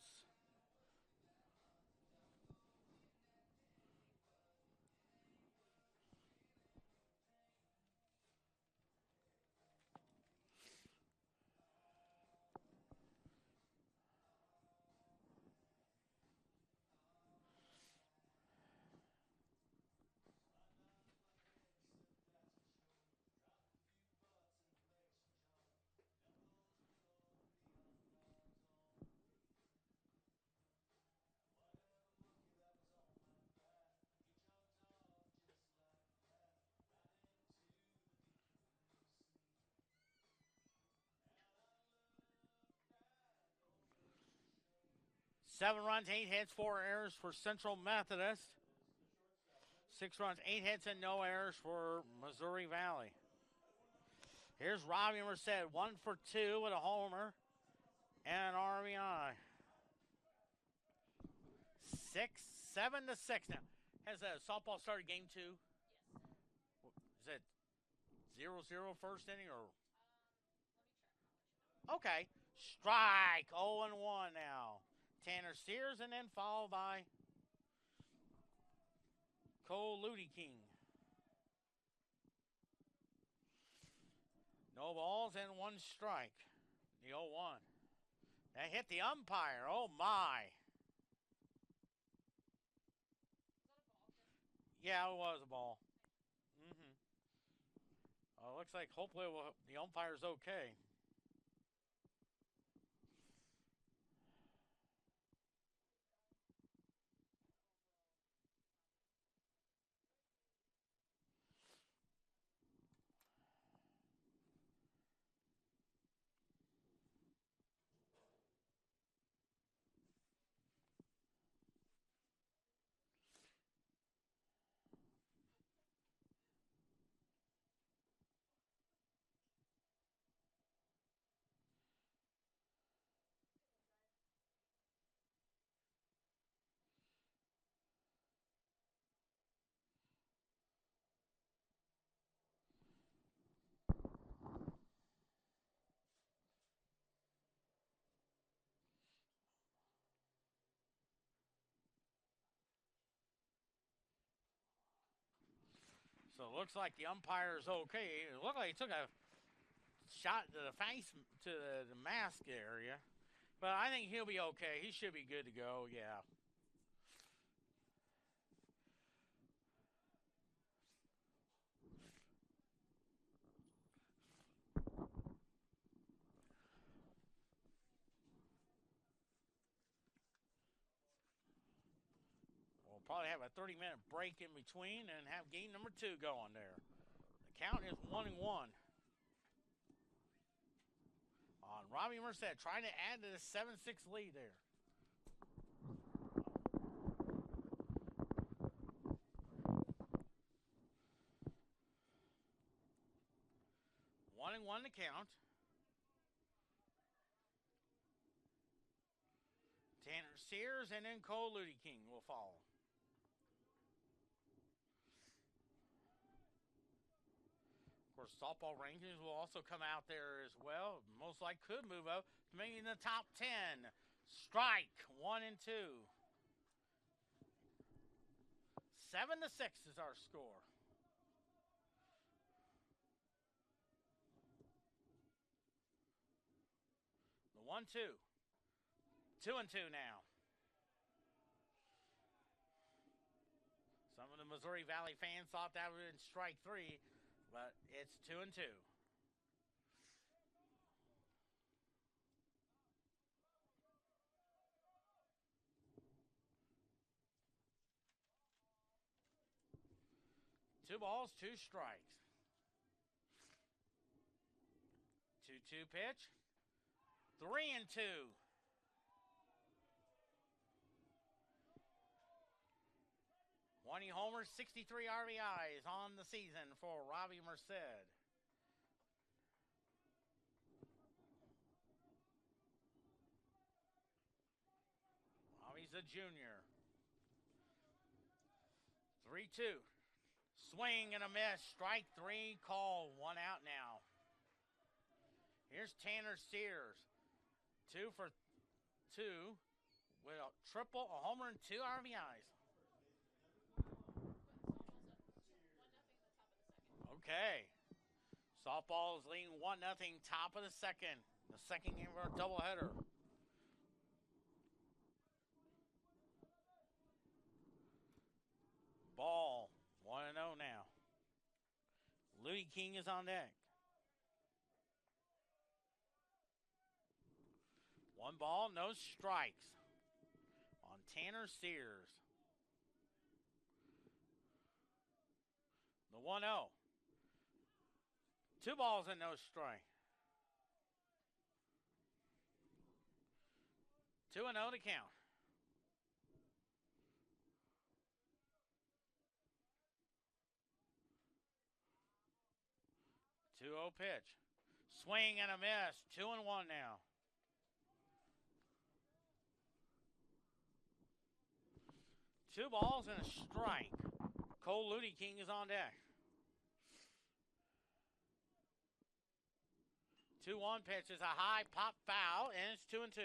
Seven runs, 8 hits, 4 errors for Central Methodist. 6 runs, 8 hits, and no errors for Missouri Valley. Here's Robbie Merced, 1 for 2 with a homer and an RBI. 7-6 now. Has the softball started game 2? Is it 0-0 first inning or? Okay. Strike. 0-1 now. Tanner Sears, and then followed by Cole Ludy King. No balls and 1 strike. The 0-1. That hit the umpire. Oh, my. Yeah, it was a ball. Looks like hopefully the umpire's okay. So it looks like the umpire is okay. It looked like he took a shot to the face, to the mask area. But I think he'll be okay. He should be good to go, yeah. We'll probably have a 30-minute break in between and have game number 2 going there. The count is 1-1. On Robbie Merced, trying to add to the 7-6 lead there. One and one to count. Tanner Sears and then Cole Ludy King will follow. Of course, softball rankings will also come out there as well. Most likely could move up to maybe in the top 10 Strike, 1-2. 7-6 is our score. The 1-2. 2-2 now. Some of the Missouri Valley fans thought that would have been strike 3, but it's 2-2. Two balls, two strikes. 2-2 pitch. 3-2. 20 homers, 63 RBIs on the season for Robbie Merced. Robbie's a junior. 3-2. Swing and a miss. Strike 3 call. 1 out now. Here's Tanner Sears. 2 for 2 with a triple, a homer, and 2 RBIs. Okay. Softball is leading 1-0, top of the second. The second game of our doubleheader. Ball, 1-0 now. Louis King is on deck. 1 ball, no strikes on Tanner Sears. The 1-0. 2 balls and no strike. 2-0 to count. 2-0 pitch. Swing and a miss. 2-1 now. Two balls and a strike. Cole Ludy King is on deck. 2-1 pitch is a high pop foul, and it's 2-2.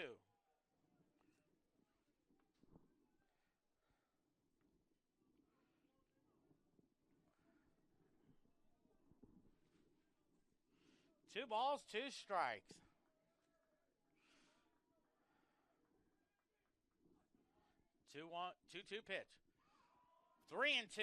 Two balls, 2 strikes. 2-2 pitch. 3-2.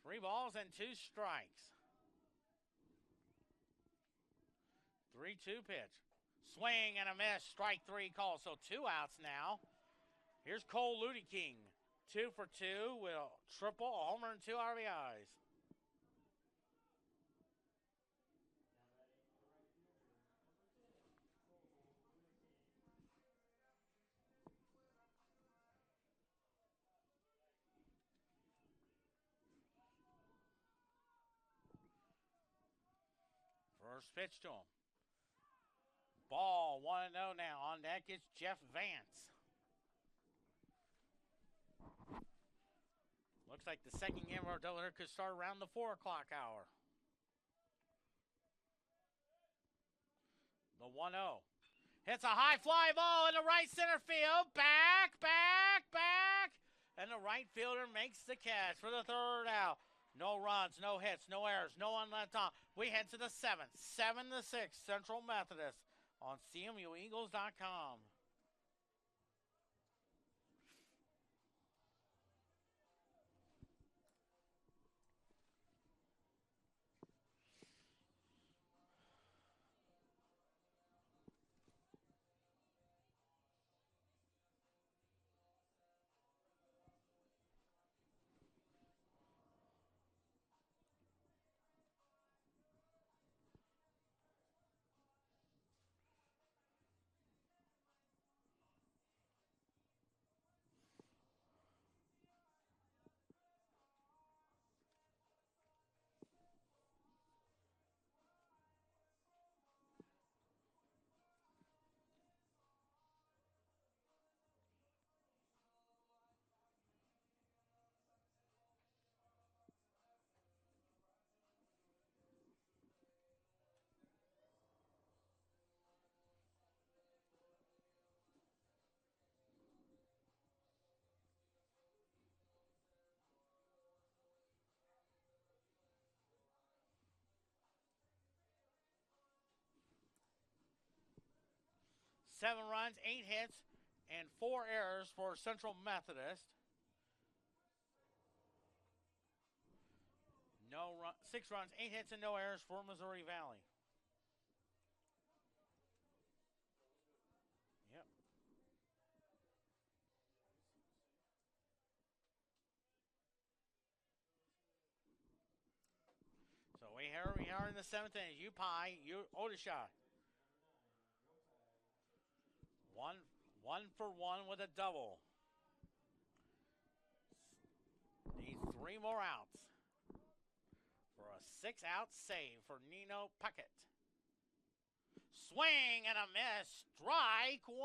Three balls and 2 strikes. 3-2 pitch. Swing and a miss. Strike 3 call. So 2 outs now. Here's Cole Ludy King. 2 for 2 with a triple, a homer, and 2 RBIs. First pitch to him. Ball, 1-0 now. On deck is Jeff Vance. Looks like the second game of our doubleheader could start around the 4 o'clock hour. The 1-0. Hits a high fly ball into right center field. Back. And the right fielder makes the catch for the 3rd out. No runs, no hits, no errors, no one left on. We head to the 7th. 7-6 Central Methodist on CMUEagles.com. 7 runs, 8 hits, and 4 errors for Central Methodist. 6 runs, 8 hits, and no errors for Missouri Valley. Yep. So we are in the 7th inning. Odisha. One for one with a double. Needs 3 more outs for a 6-out save for Nino Puckett. Swing and a miss. Strike 1.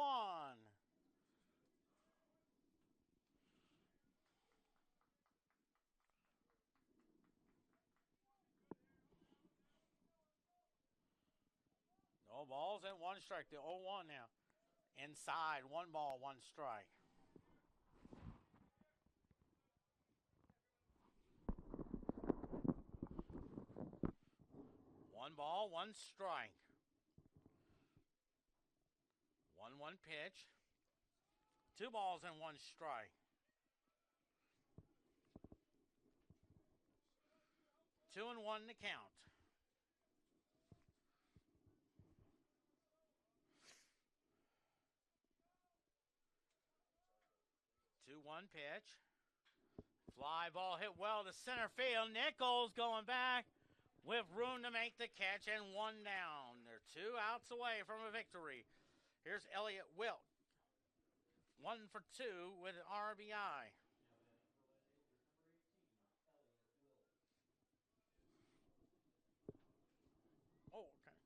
No balls and 1 strike. The 0-1 now. Inside, 1 ball, 1 strike. One ball, 1 strike. 1-1 pitch. 2 balls and 1 strike. 2-1 to count. 2-1 pitch. Fly ball hit well to center field. Nichols going back with room to make the catch and 1 down. They're 2 outs away from a victory. Here's Elliott Wilt. 1 for 2 with an RBI. Oh, okay.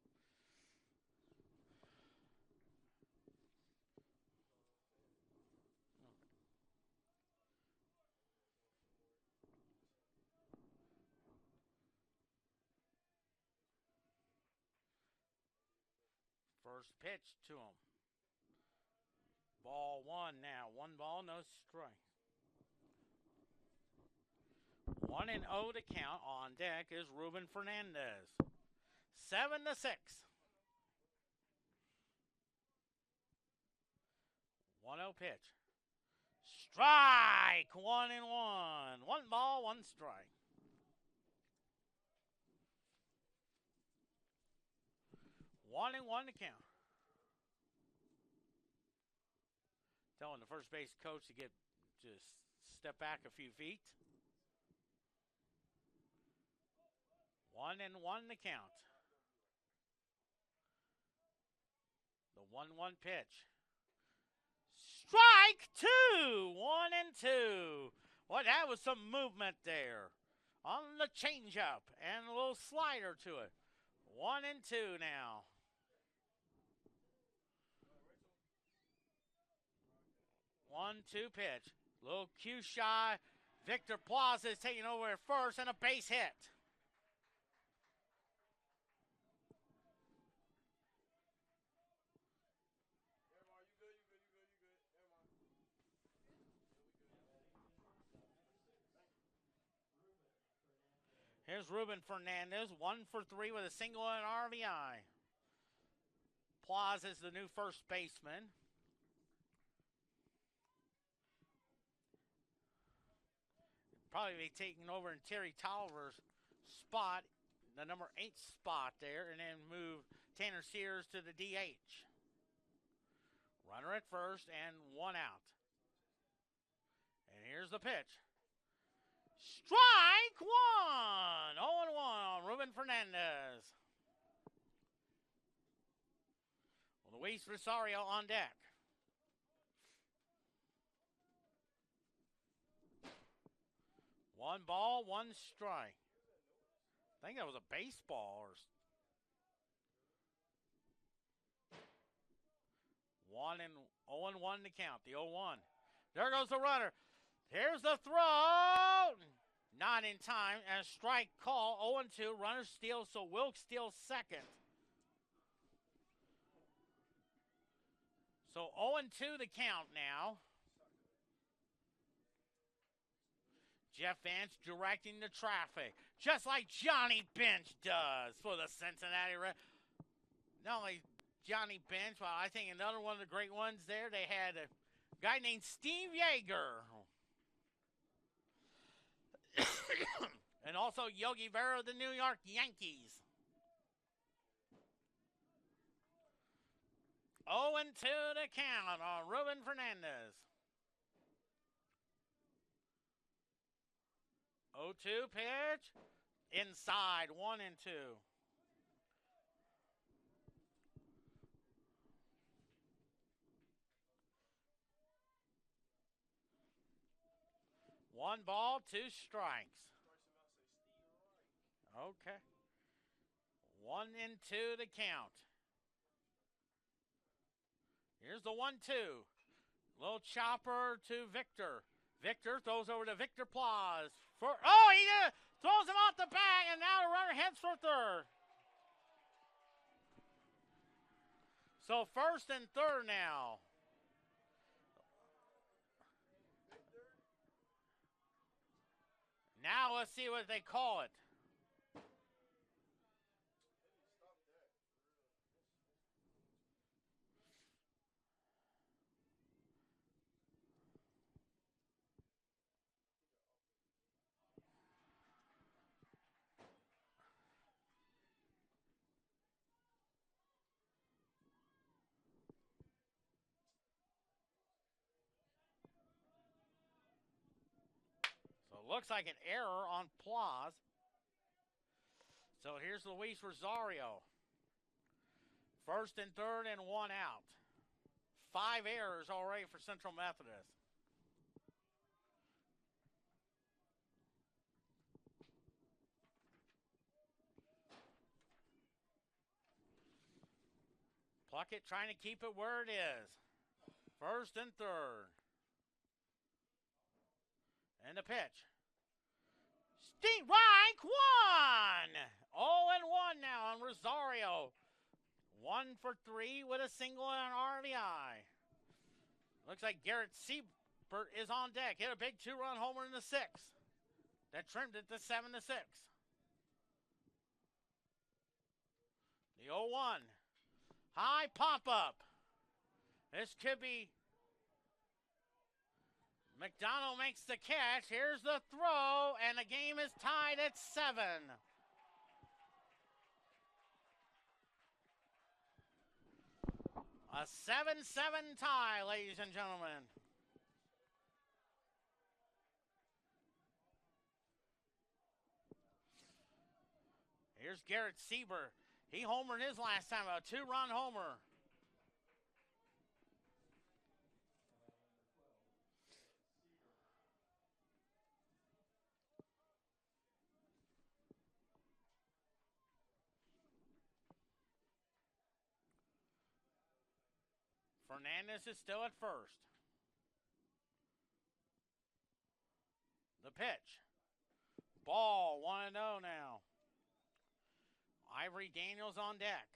First pitch to him. Ball 1 now. 1 ball, no strike. 1-0 to count. On deck is Ruben Fernandez. 7-6. 1-0 pitch. Strike. 1-1. 1 ball, 1 strike. 1-1 to count. Telling the first base coach to just step back a few feet. 1-1 to count. The 1-1 pitch. Strike 2. 1-2. Well, that was some movement there on the changeup and a little slider to it. 1-2 now. 1-2 pitch. Little Q shy. Victor Plaza is taking over at first and a base hit. Here's Ruben Fernandez, 1 for 3 with a single and an RBI. Plaza is the new first baseman. Probably be taking over in Terry Tolliver's spot, the number 8 spot there, and then move Tanner Sears to the DH. Runner at first and 1 out. And here's the pitch. Strike 1! 0-1 on Ruben Fernandez. Luis Rosario on deck. One ball, 1 strike. I think that was a baseball. 0-1 to count, the 0-1. There goes the runner. Here's the throw. Not in time. And a strike call. 0-2. Runner steals, so Wilkes steals second. So 0-2 the count now. Jeff Vance directing the traffic, just like Johnny Bench does for the Cincinnati Reds. Not only Johnny Bench, but I think another one of the great ones there, they had a guy named Steve Yeager. And also Yogi Berra of the New York Yankees. 0-2 to count on Ruben Fernandez. 0-2 pitch. Inside, 1-2. One ball, 2 strikes. Okay. 1-2 to count. Here's the 1-2. Little chopper to Victor. Victor throws over to Victor Plaz. He throws him off the bag, and now the runner heads for third. So first and third now. Now let's see what they call it. Looks like an error on Plaz. So here's Luis Rosario. First and third and 1 out. 5 errors already for Central Methodist. Pluckett trying to keep it where it is. First and third. And the pitch. Strike 1! 0-1 now on Rosario. 1 for 3 with a single and an RBI. Looks like Garrett Siebert is on deck. Hit a big 2-run homer in the 6th. That trimmed it to 7-6. The 0-1. High pop-up. This could be... McDonald makes the catch. Here's the throw, and the game is tied at 7. A 7-7 tie, ladies and gentlemen. Here's Garrett Siebert. He homered his last time, a 2-run homer. Fernandez is still at first. The pitch. Ball, 1-0 now. Ivory Daniels on deck.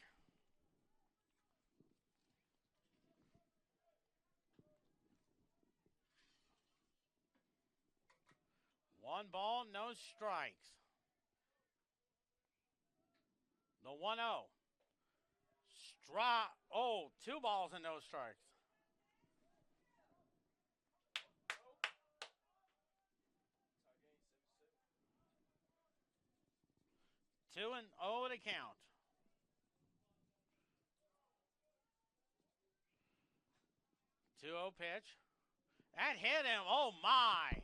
One ball, no strikes. The 1-0. 2 balls and no strikes. Two and 0 to count. Two 0 pitch. That hit him. Oh my.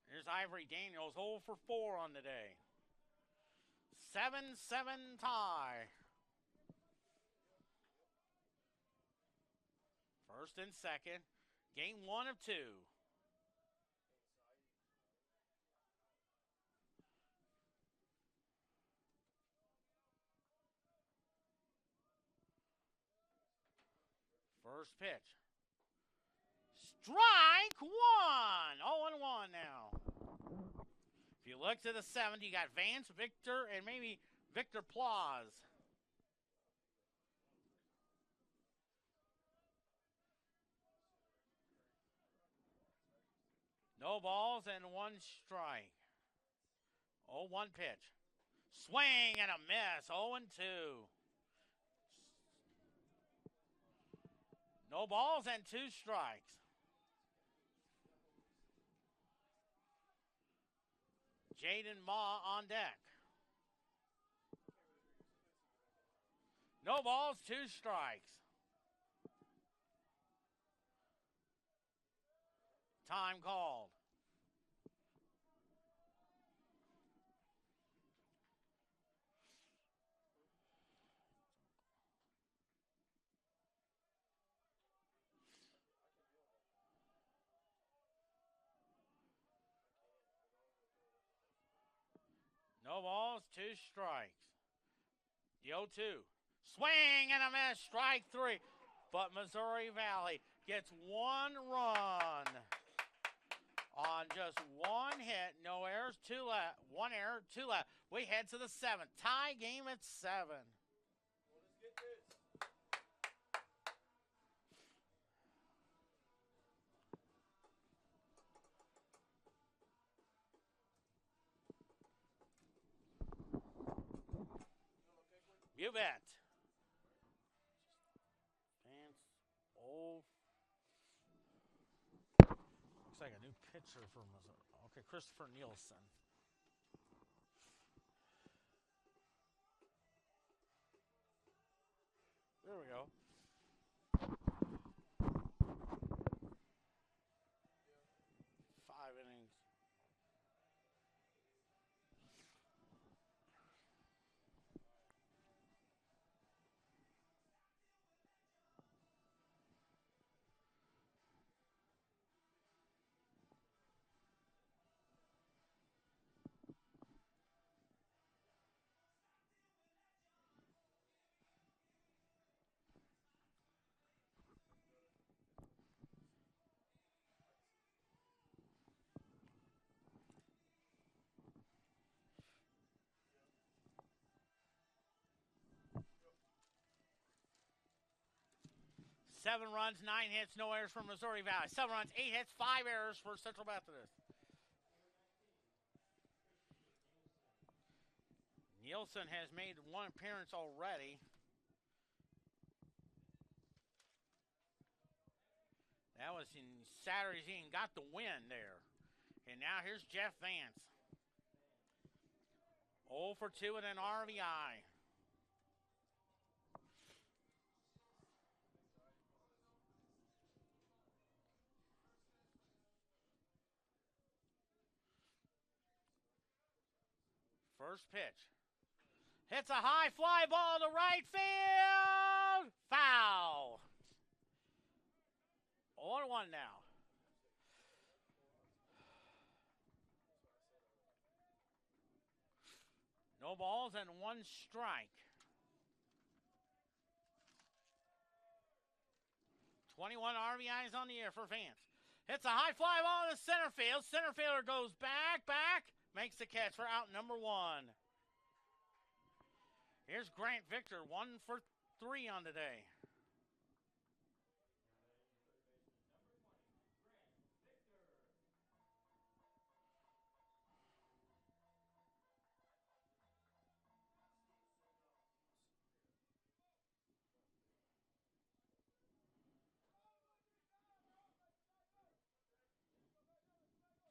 Here's Ivory Daniels, 0 for 4 on the day. 7-7 tie. First and second. Game 1 of 2. First pitch. Strike one. 0-1 now. If you look to the 7th, you got Vance, Victor, and maybe Victor Plaus. No balls and 1 strike. 0-1 pitch. Swing and a miss. 0-2. No balls and 2 strikes. Jaden Ma on deck. No balls, 2 strikes. Time called. No balls, 2 strikes. The 0-2. Swing and a miss, strike 3. But Missouri Valley gets 1 run on just 1 hit. No errors, 2 left. 1 error, 2 left. We head to the 7th. Tie game at 7. Let's get this. You bet. Vance, old. Looks like a new pitcher for Missouri. Okay, Christopher Nielsen. There we go. 5 innings. Seven runs, 9 hits, no errors for Missouri Valley. 7 runs, 8 hits, 5 errors for Central Methodist. Nielsen has made 1 appearance already. That was in Saturday's inning, got the win there. And now here's Jeff Vance. 0 for 2 and an RBI. First pitch. Hits a high fly ball to right field. Foul. 0-1 now. No balls and 1 strike. 21 RBIs on the year for Vance. Hits a high fly ball to center field. Center fielder goes back. Makes the catch for out number 1. Here's Grant Victor, 1 for 3 on the day.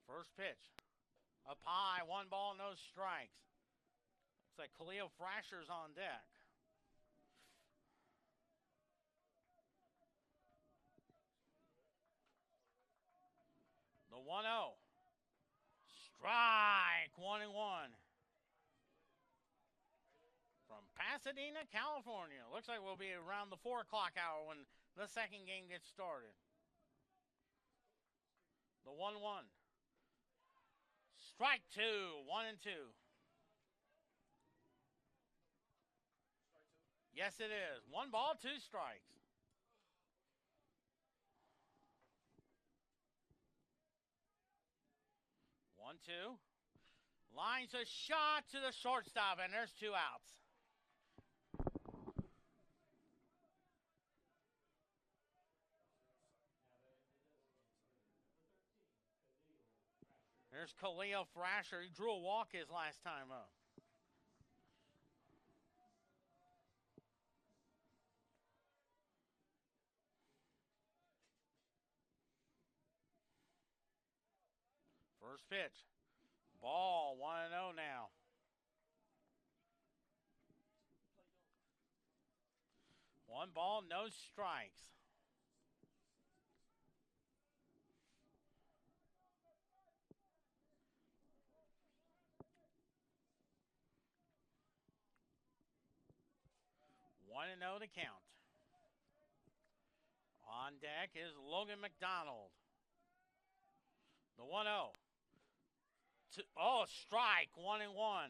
First pitch. Up high, 1 ball, no strikes. Looks like Khalil Frasher's on deck. The 1-0. Strike, 1-1. From Pasadena, California. Looks like we'll be around the 4 o'clock hour when the second game gets started. The 1-1. Strike 2, 1-2. Yes, it is. 1 ball, 2 strikes. 1-2. Lines a shot to the shortstop, and there's 2 outs. There's Khalil Thrasher. He drew a walk his last time up. First pitch. Ball, 1-0 now. One ball, no strikes. One and 0 to count. On deck is Logan McDonald. The 1-0. Oh, strike, 1-1.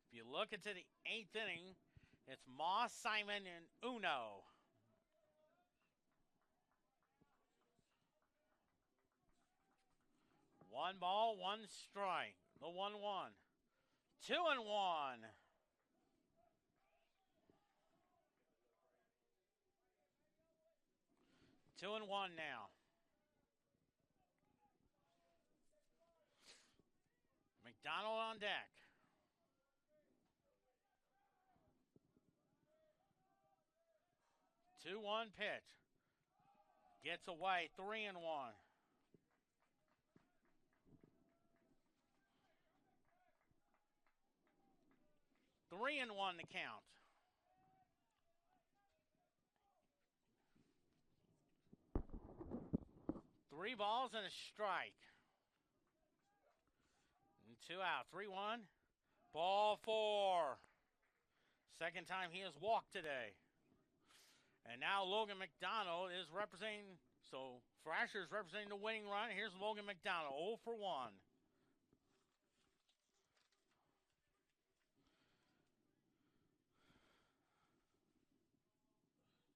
If you look into the 8th inning, it's Moss, Simon, and Uno. One ball, one strike. The 1-1. 2-1. 2-1 now. McDonald on deck. Two 2-1 pitch. Gets away, 3-1. 3-1 to count. Three balls and a strike. And 2 out. 3-1. Ball 4. Second time he has walked today. And now Logan McDonald is representing, so Thrasher is representing the winning run. Here's Logan McDonald, 0 for 1.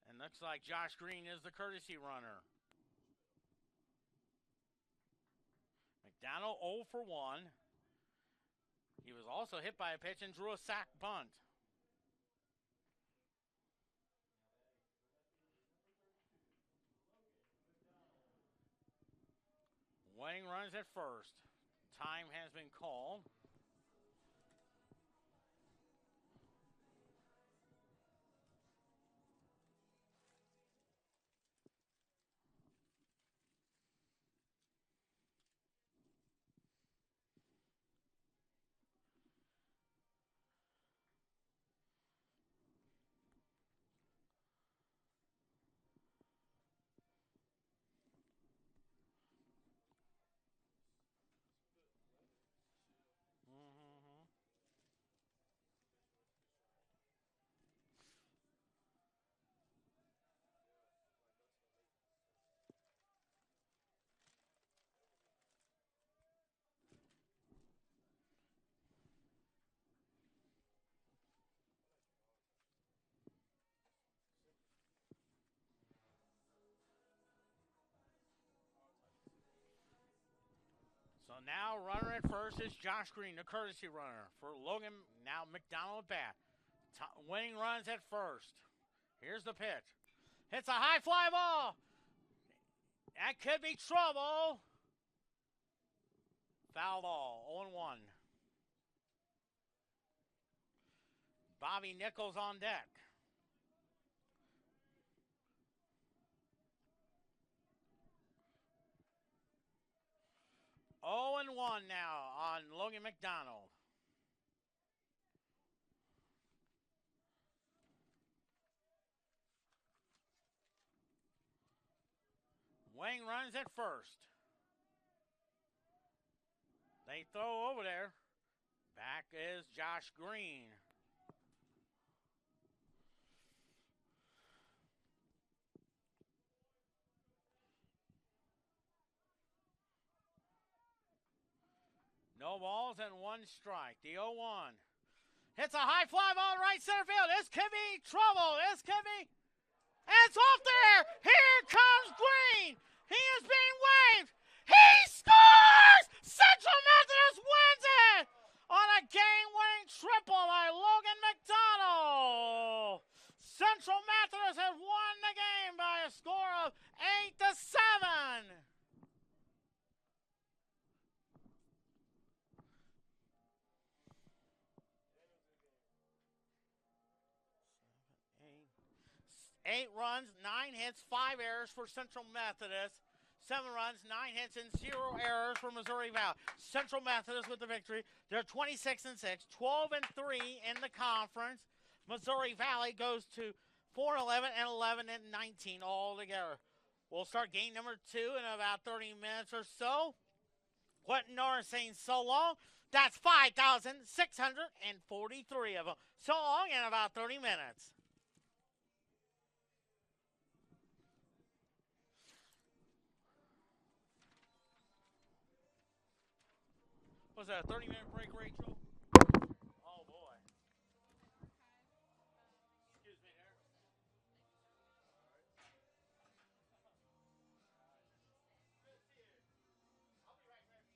And looks like Josh Green is the courtesy runner. McDonald 0 for 1. He was also hit by a pitch and drew a sac bunt. Winning runs at first. Time has been called. So now runner at first is Josh Green, the courtesy runner for Logan. Now McDonald bat. Winning runs at first. Here's the pitch. Hits a high fly ball. That could be trouble. Foul ball, 0-1. Bobby Nichols on deck. Oh and 1 now on Logan McDonald. Wang runs at first. They throw over there. Back is Josh Green. No balls and 1 strike. The 0-1. Hits a high fly ball to right center field. This could be trouble. This could be. And it's off there. Here comes Green. He is being waved. He scores! Central Methodist wins it on a game-winning triple by Logan McDonald. Central Methodist has won the game by a score of 8-7. Eight runs, 9 hits, 5 errors for Central Methodist. 7 runs, 9 hits, and 0 errors for Missouri Valley. Central Methodist with the victory. They're 26-6, 12-3 in the conference. Missouri Valley goes to 4-11 and 11-19 all together. We'll start game number 2 in about 30 minutes or so. Quentin Norris saying so long. That's 5,643 of them. So long in about 30 minutes. Was that a 30-minute break, Rachel?